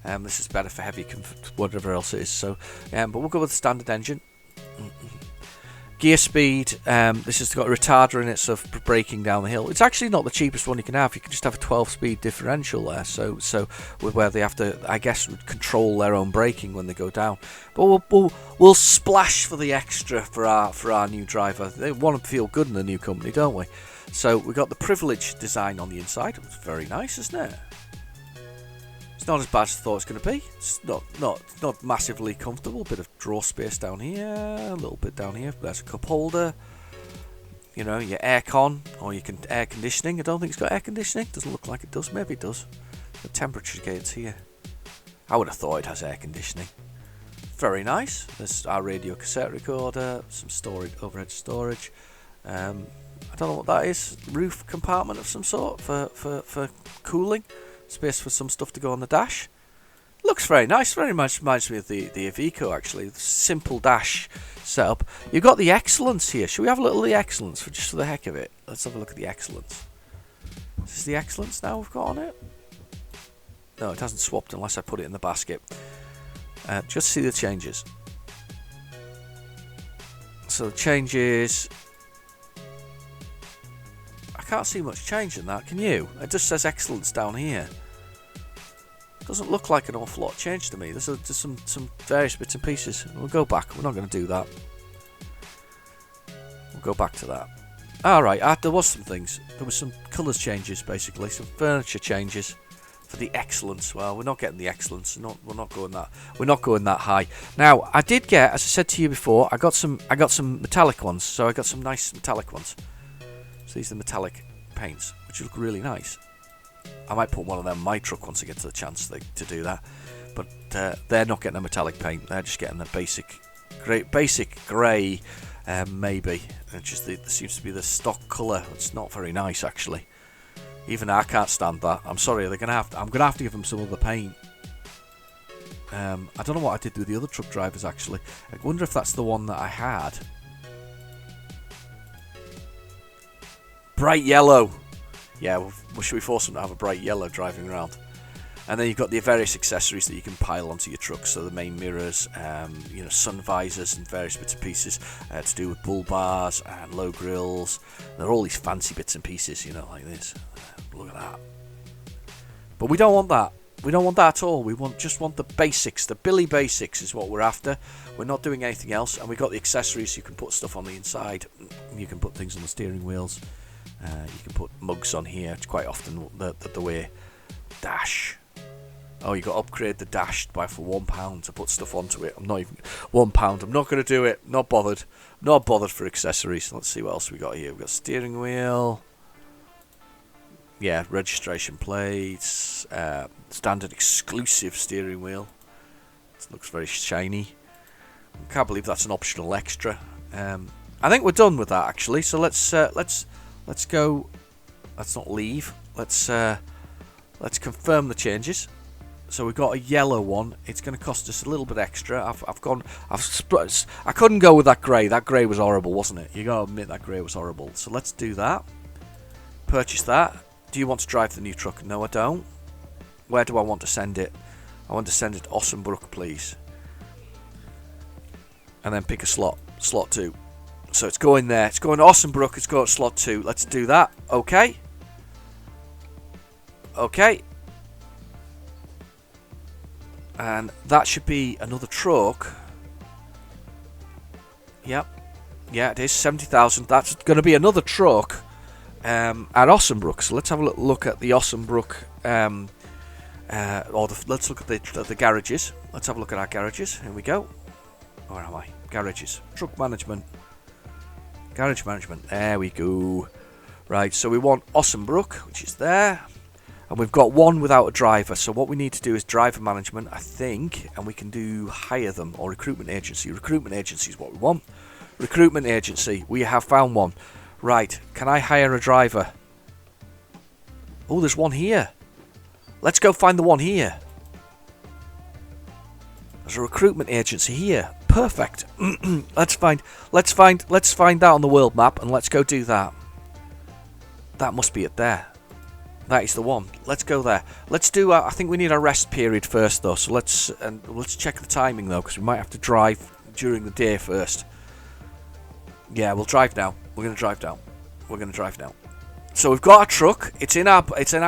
This is better for heavy, whatever else it is. So, but we'll go with the standard engine. Gear speed, this has got a retarder in it, so for braking down the hill. It's actually not the cheapest one you can have. You can just have a 12-speed differential there, so where they have to, I guess, control their own braking when they go down. But we'll splash for the extra for our new driver. They want to feel good in the new company, don't we? So we've got the Privilege design on the inside. It's very nice, isn't it? It's not as bad as I thought it was going to be. It's not massively comfortable. A bit of drawer space down here, a little bit down here. There's a cup holder. You know, your aircon, or you can air conditioning. I don't think it's got air conditioning. Doesn't look like it does. Maybe it does. The temperature gauge here. I would have thought it has air conditioning. Very nice. There's our radio cassette recorder. Some storage, overhead storage. I don't know what that is. Roof compartment of some sort for cooling. Space for some stuff to go on the dash. Looks very nice. Very much reminds me of the Iveco, actually. The simple dash setup. You've got the Excellence here. Should we have a little of the Excellence just for the heck of it? Let's have a look at the Excellence. Is this the Excellence now we've got on it? No, it hasn't swapped unless I put it in the basket. Just see the changes. So the changes... I can't see much change in that, can you? It just says Excellence down here. Doesn't look like an awful lot of change to me. There's some various bits and pieces. We'll go back. We're not going to do that. We'll go back to that. Alright, there was some things. There was some colours changes, basically. Some furniture changes for the Excellence. Well, we're not getting the Excellence. We're not going that high. Now, I did get, as I said to you before, I got some metallic ones. So I got some nice metallic ones. So these are the metallic paints, which look really nice. I might put one of them in my truck once I get to the chance to do that. But they're not getting a metallic paint. They're just getting the basic grey, maybe. It seems to be the stock colour. It's not very nice, actually. Even I can't stand that. I'm sorry. I'm gonna have to give them some other paint. I don't know what I did with the other truck drivers actually. I wonder if that's the one that I had. Bright yellow. Yeah, well, should we force them to have a bright yellow driving around? And then you've got the various accessories that you can pile onto your truck. So the main mirrors, sun visors and various bits and pieces to do with bull bars and low grills. There are all these fancy bits and pieces, like this. Look at that. But we don't want that. We don't want that at all. We just want the basics. The Billy basics is what we're after. We're not doing anything else. And we've got the accessories. You can put stuff on the inside. You can put things on the steering wheels. You can put mugs on here. It's quite often the way. Dash. Oh, you got to upgrade the dash for £1 to put stuff onto it. I'm not even £1. I'm not going to do it. Not bothered. Not bothered for accessories. Let's see what else we got here. We've got steering wheel. Yeah, registration plates. Standard exclusive steering wheel. It looks very shiny. I can't believe that's an optional extra. I think we're done with that actually. So let's go. Let's not leave. Let's confirm the changes. So we've got a yellow one. It's going to cost us a little bit extra. I couldn't go with that grey. That grey was horrible, wasn't it? You got to admit that grey was horrible. So let's do that. Purchase that. Do you want to drive the new truck? No, I don't. Where do I want to send it? I want to send it to Ossenbrook, please. And then pick a slot. Slot 2. So it's going there. It's going to Ossenbrook. It's going to slot 2. Let's do that. Okay. Okay. And that should be another truck. Yep. Yeah, it is. 70,000. That's going to be another truck at Ossenbrook. So let's have a look at the Ossenbrook. Let's look at the garages. Let's have a look at our garages. Here we go. Where am I? Garages. Truck management. Garage management. There we go. Right, so we want Ossenbrook, which is there. And we've got one without a driver, so what we need to do is driver management, I think, and we can do hire them, or recruitment agency. Recruitment agency is what we want. Recruitment agency, we have found one. Right, can I hire a driver? Oh, there's one here. Let's go find the one here. There's a recruitment agency here. Perfect. Let's find that on the world map, and let's go do that. That must be it there. That is the one. Let's go there. Let's do. I think we need a rest period first, though. So let's check the timing though, because we might have to drive during the day first. Yeah, we'll drive now. We're gonna drive down. We're gonna drive now. So we've got a truck. It's in our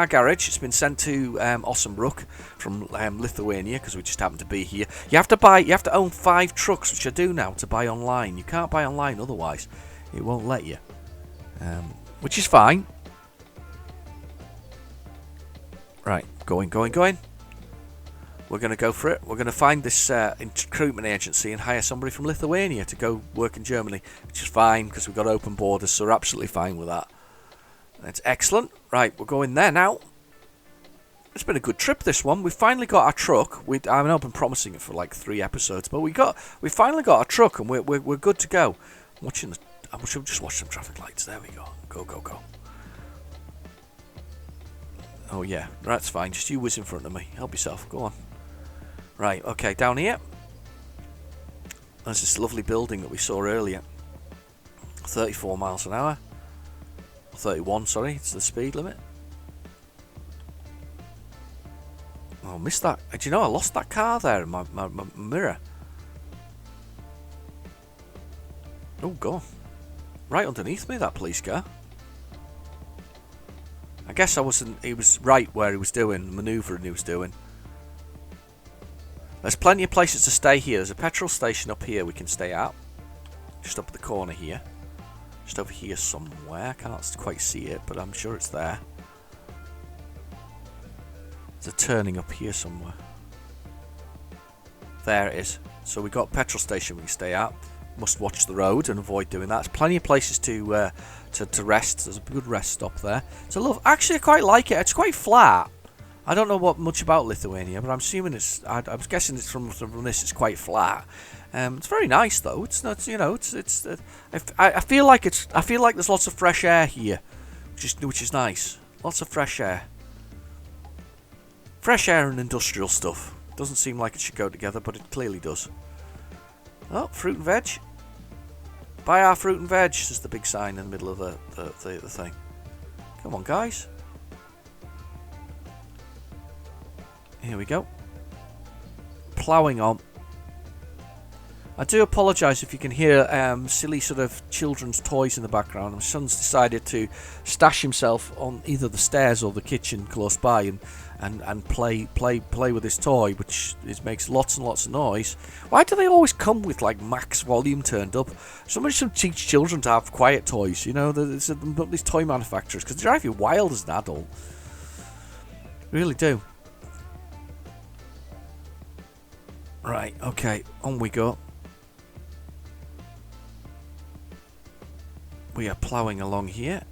garage. It's been sent to Ossenbrook from Lithuania because we just happen to be here. You have to own 5 trucks, which I do now, to buy online. You can't buy online otherwise. It won't let you. Which is fine. Right, going. We're going to go for it. We're going to find this recruitment agency and hire somebody from Lithuania to go work in Germany, which is fine because we've got open borders, so we're absolutely fine with that. That's excellent. Right, we're going there now. It's been a good trip, this one. We finally got our truck. I know I've been promising it for like 3 episodes, but we finally got our truck and we're good to go. I should just watch some traffic lights. There we go. Go. Oh yeah, that's fine. Just you whiz in front of me. Help yourself. Go on. Right, okay, down here. There's this lovely building that we saw earlier. 34 miles an hour. 31, sorry, it's the speed limit. Oh, I missed that. Do you know I lost that car there in my mirror? Oh, God. Right underneath me, that police car. I guess he was right where he was doing, the manoeuvring he was doing. There's plenty of places to stay here. There's a petrol station up here we can stay at. Just up at the corner here. Just over here somewhere. I can't quite see it, but I'm sure it's there. There's a turning up here somewhere. There it is. So we've got a petrol station we can stay at. Must watch the road and avoid doing that. There's plenty of places to rest. There's a good rest stop there. So actually I quite like it. It's quite flat. I don't know much about Lithuania, but I'm assuming I was guessing it's from this. It's quite flat. It's very nice though. It's not, I feel like there's lots of fresh air here, which is nice. Lots of fresh air. Fresh air and industrial stuff. Doesn't seem like it should go together, but it clearly does. Oh, fruit and veg. Buy our fruit and veg, says the big sign in the middle of the thing. Come on, guys. Here we go. Ploughing on. I do apologise if you can hear silly sort of children's toys in the background. My son's decided to stash himself on either the stairs or the kitchen close by and play with his toy, which makes lots and lots of noise. Why do they always come with like max volume turned up? Somebody should teach children to have quiet toys. You know, these toy manufacturers, because they drive you wild as an adult. Really do. Right, okay, on we go. We are ploughing along here.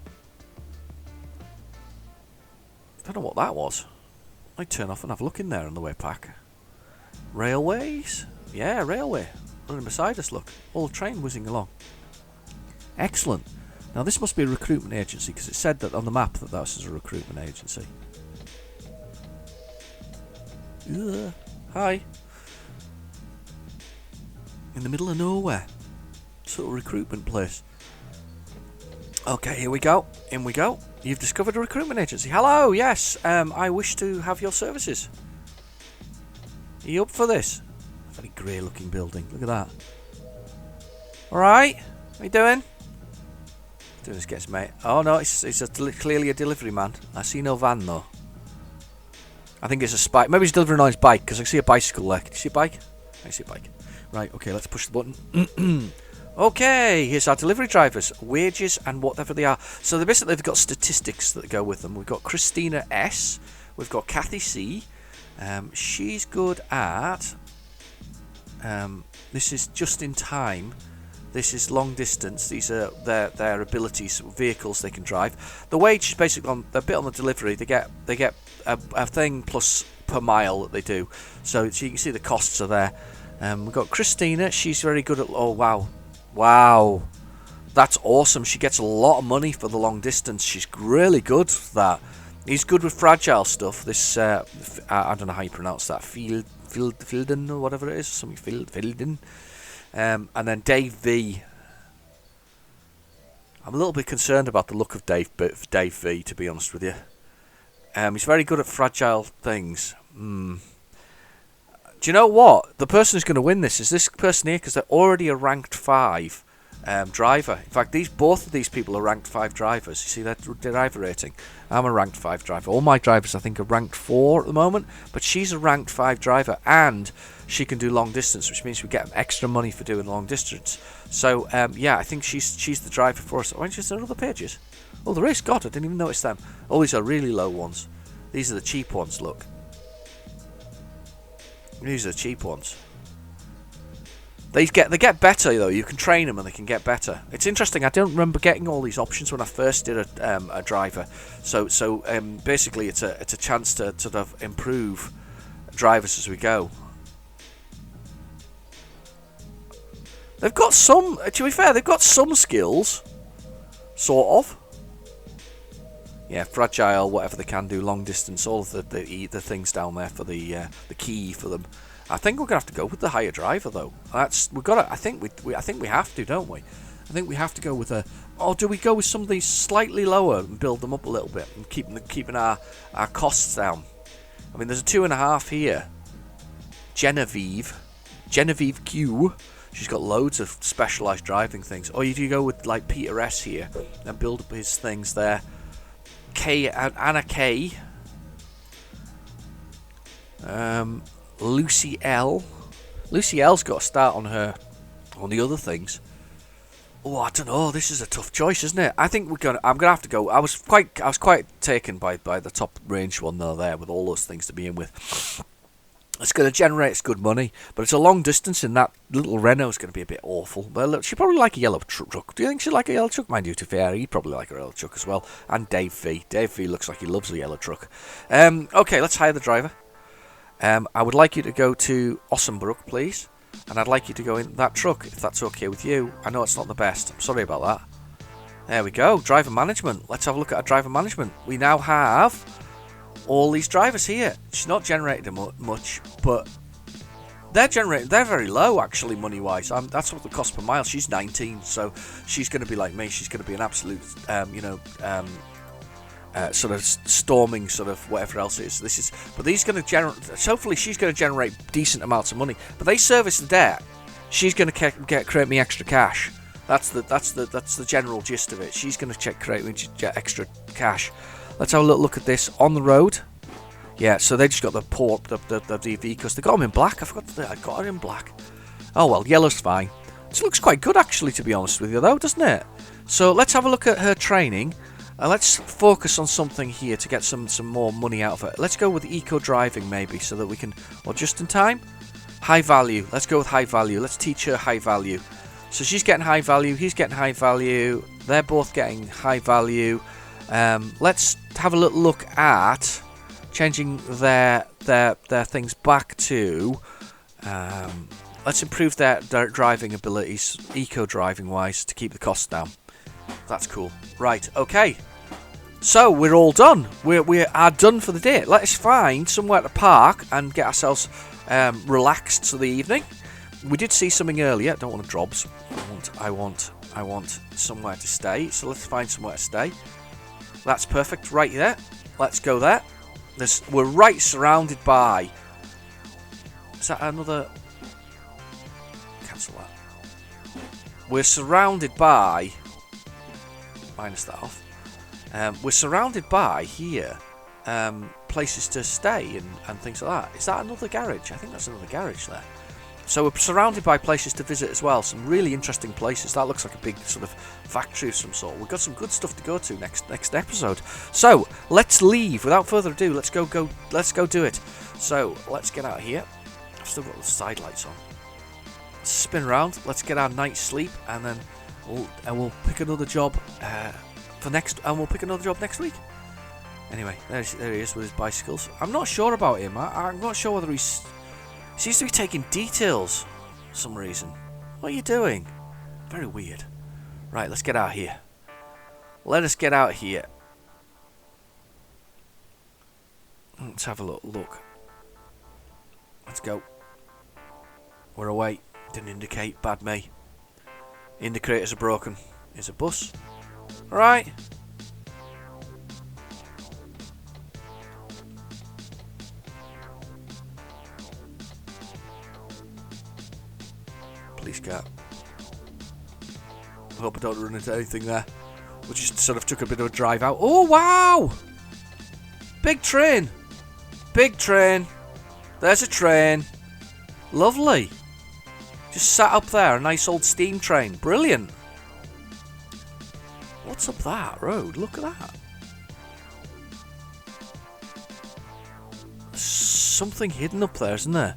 I don't know what that was. I'd turn off and have a look in there on the way back. Railways? Yeah, railway. Running beside us, look. Old train whizzing along. Excellent. Now this must be a recruitment agency, because it said that on the map that this is a recruitment agency. Ugh. Hi. In the middle of nowhere. Sort of recruitment place. Okay, here we go. In we go. You've discovered a recruitment agency. Hello, yes. I wish to have your services. Are you up for this? Very grey looking building. Look at that. Alright. How you doing? Doing this gets mate. Oh no, it's clearly a delivery man. I see no van though. I think it's a spike. Maybe he's delivering on his bike, because I see a bicycle there. Can you see a bike? I see a bike. Right, okay, let's push the button. Okay, here's our delivery drivers, wages and whatever they are. So they've got statistics that go with them. We've got Christina S. We've got Kathy C. She's good at... this is just in time. This is long distance. These are their abilities, vehicles they can drive. The wage is basically on a bit on the delivery. They get a thing plus per mile that they do. So you can see the costs are there. We've got Christina. She's very good at... Oh, wow. Wow. That's awesome. She gets a lot of money for the long distance. She's really good for that. He's good with fragile stuff. This, I don't know how you pronounce that. Fielden or whatever it is. Something Fielden. And then Dave V. I'm a little bit concerned about the look of Dave V, to be honest with you. He's very good at fragile things. Do you know what? The person who's going to win this is this person here, because they're already a ranked 5 driver. In fact, both of these people are ranked 5 drivers. You see their driver rating? I'm a ranked 5 driver. All my drivers, I think, are ranked 4 at the moment, but she's a ranked 5 driver, and she can do long distance, which means we get extra money for doing long distance. So, yeah, I think she's the driver for us. Why is there other pages? Oh, there is. God, I didn't even notice them. Oh, these are really low ones. These are the cheap ones, look. These are the cheap ones. They get better though. You can train them and they can get better. It's interesting. I don't remember getting all these options when I first did a driver. So basically, it's a chance to sort of improve drivers as we go. They've got some. To be fair, they've got some skills, sort of. Yeah, fragile, whatever they can do, long distance, all of the things down there for the key for them. I think we're gonna have to go with the higher driver though. I think we have to, don't we? I think we have to go with a. Or do we go with some of these slightly lower and build them up a little bit and keeping our costs down? I mean, there's a 2.5 here. Genevieve Q. She's got loads of specialised driving things. Or you do go with like Peter S here and build up his things there. Anna K. Lucy L. Lucy L's got a start on the other things. Oh, I don't know. This is a tough choice, isn't it? I think I'm gonna have to go. I was quite taken by the top range one though there with all those things to be in with. It's going to generate good money, but it's a long distance, and that little Renault's going to be a bit awful. But look, she'd probably like a yellow truck. Do you think she'd like a yellow truck? Mind you, to be fair, he'd probably like a yellow truck as well. And Dave V. Dave V looks like he loves a yellow truck. Okay, let's hire the driver. I would like you to go to Ossenbrook, please. And I'd like you to go in that truck, if that's okay with you. I know it's not the best. I'm sorry about that. There we go, driver management. Let's have a look at our driver management. We now have all these drivers here. She's not generated much, but they're very low actually, money-wise. That's what the cost per mile. She's 19, so she's going to be like me. She's going to be an absolute, sort of storming, sort of whatever else it is. But these going to generate. Hopefully, she's going to generate decent amounts of money. But they service the debt. She's going to create me extra cash. That's the general gist of it. She's going to create me extra cash. Let's have a look at this on the road. Yeah, so they just got the vehicles. They got them in black. I forgot that I got her in black. Oh well, yellow's fine. This looks quite good actually, to be honest with you, though, doesn't it? So let's have a look at her training. Let's focus on something here to get some more money out of it. Let's go with eco driving maybe, so that we can, or just in time. High value. Let's go with high value. Let's teach her high value. So she's getting high value. He's getting high value. They're both getting high value. Let's have a little look at changing their things back to. Let's improve their driving abilities, eco driving wise, to keep the costs down. That's cool. Right. Okay. So we're all done. We are done for the day. Let's find somewhere to park and get ourselves relaxed for the evening. We did see something earlier. Don't want drobs. I want somewhere to stay. So let's find somewhere to stay. That's perfect. Right there. Let's go there. We're right surrounded by. Is that another? Cancel that. We're surrounded by. Minus that off. We're surrounded by here places to stay and things like that. Is that another garage? I think that's another garage there. So we're surrounded by places to visit as well. Some really interesting places. That looks like a big sort of factory of some sort. We've got some good stuff to go to next episode. So let's leave. Without further ado, let's go do it. So let's get out of here. I've still got the side lights on. Let's spin around. Let's get our night's sleep, and then we'll pick another job we'll pick another job next week. Anyway, there he is with his bicycles. I'm not sure about him. I'm not sure whether he seems to be taking details for some reason. What are you doing? Very weird. Right, let's get out of here. Let us get out of here. Let's have a look. Let's go. We're away. Didn't indicate. Bad me. Indicators are broken. Here's a bus. Alright. Police car. I hope I don't run into anything there. We just sort of took a bit of a drive out. Oh, wow! Big train. Big train. There's a train. Lovely. Just sat up there. A nice old steam train. Brilliant. What's up that road? Look at that. Something hidden up there, isn't there?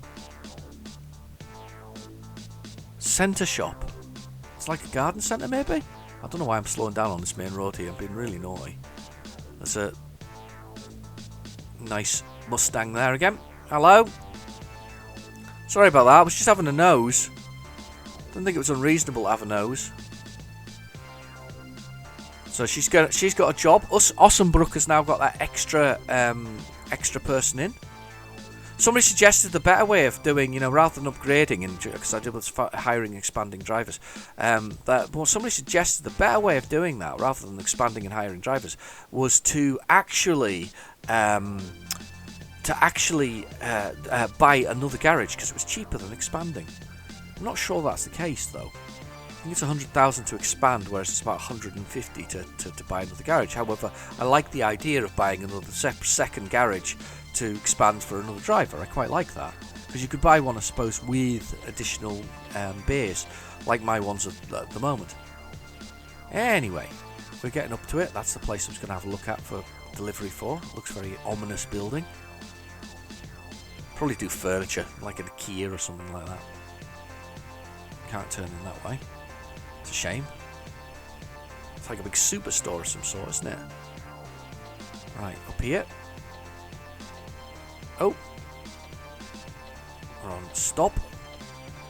Centre shop. It's like a garden centre, maybe? I don't know why I'm slowing down on this main road here. I'm being really naughty. There's a nice Mustang there again. Hello? Sorry about that. I was just having a nose. Didn't think it was unreasonable to have a nose. So she's got a job. Ossenbrook has now got that extra person in. Somebody suggested the better way of doing, rather than upgrading, and because I did was hiring, expanding drivers. Somebody suggested the better way of doing that, rather than expanding and hiring drivers, was to actually buy another garage because it was cheaper than expanding. I'm not sure that's the case though. I think it's 100,000 to expand, whereas it's about 150 to buy another garage. However, I like the idea of buying another second garage to expand for another driver. I quite like that, because you could buy one, I suppose, with additional bays, like my ones at the moment. Anyway, we're getting up to it. That's the place I'm just going to have a look at for delivery for. Looks very ominous building. Probably do furniture, like an IKEA or something like that. Can't turn in that way. It's a shame. It's like a big superstore of some sort, isn't it? Right, up here. Oh. We're on stop.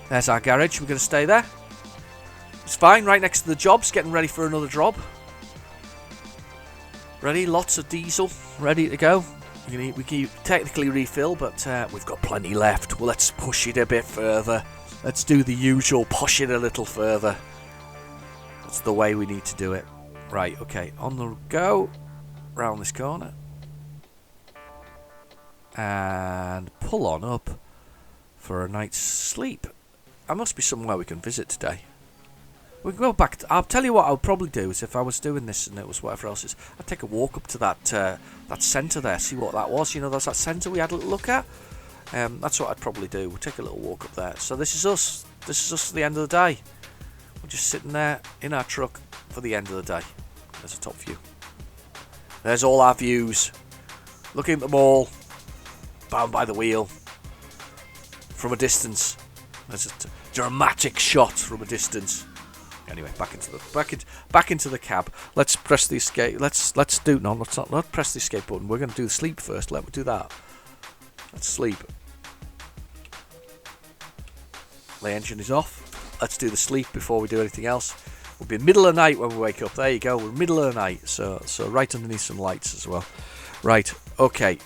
There's our garage. We're going to stay there. It's fine, right next to the jobs, getting ready for another job. Ready? Lots of diesel ready to go. We can technically refill, but we've got plenty left. Well, let's push it a bit further. Let's do the usual, push it a little further. That's the way we need to do it. Right, okay, on the go. Round this corner. And pull on up for a night's sleep. There must be somewhere we can visit today. We can go back. I'll tell you what I'll probably do is if I was doing this and it was whatever else is, I'd take a walk up to that centre there, see what that was. You know, that's that centre we had a little look at. That's what I'd probably do. We'll take a little walk up there. So this is us. This is us at the end of the day. We're just sitting there in our truck for the end of the day. There's a top view. There's all our views. Looking at them all. Bound by the wheel. From a distance. There's a dramatic shot from a distance. Anyway, back into the cab. Let's press the escape. Let's not press the escape button. We're going to do the sleep first. Let me do that. Let's sleep. The engine is off. Let's do the sleep before we do anything else. We'll be middle of the night when we wake up. There you go. We're middle of the night. So right underneath some lights as well. Right. Okay.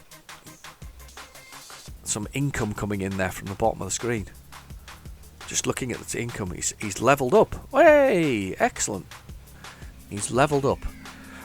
Some income coming in there from the bottom of the screen. Just looking at the income, he's levelled up. Hey, excellent. He's levelled up.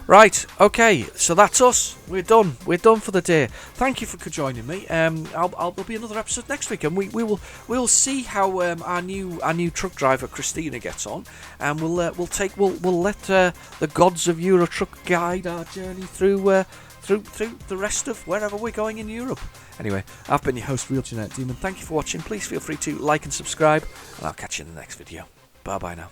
Right, okay, so that's us. We're done. We're done for the day. Thank you for joining me. There'll be another episode next week, and we'll see how our new truck driver Christina gets on, and we'll let the gods of Euro Truck guide our journey through the rest of wherever we're going in Europe. Anyway, I've been your host, Real Genetic Demon. Thank you for watching. Please feel free to like and subscribe, and I'll catch you in the next video. Bye bye now.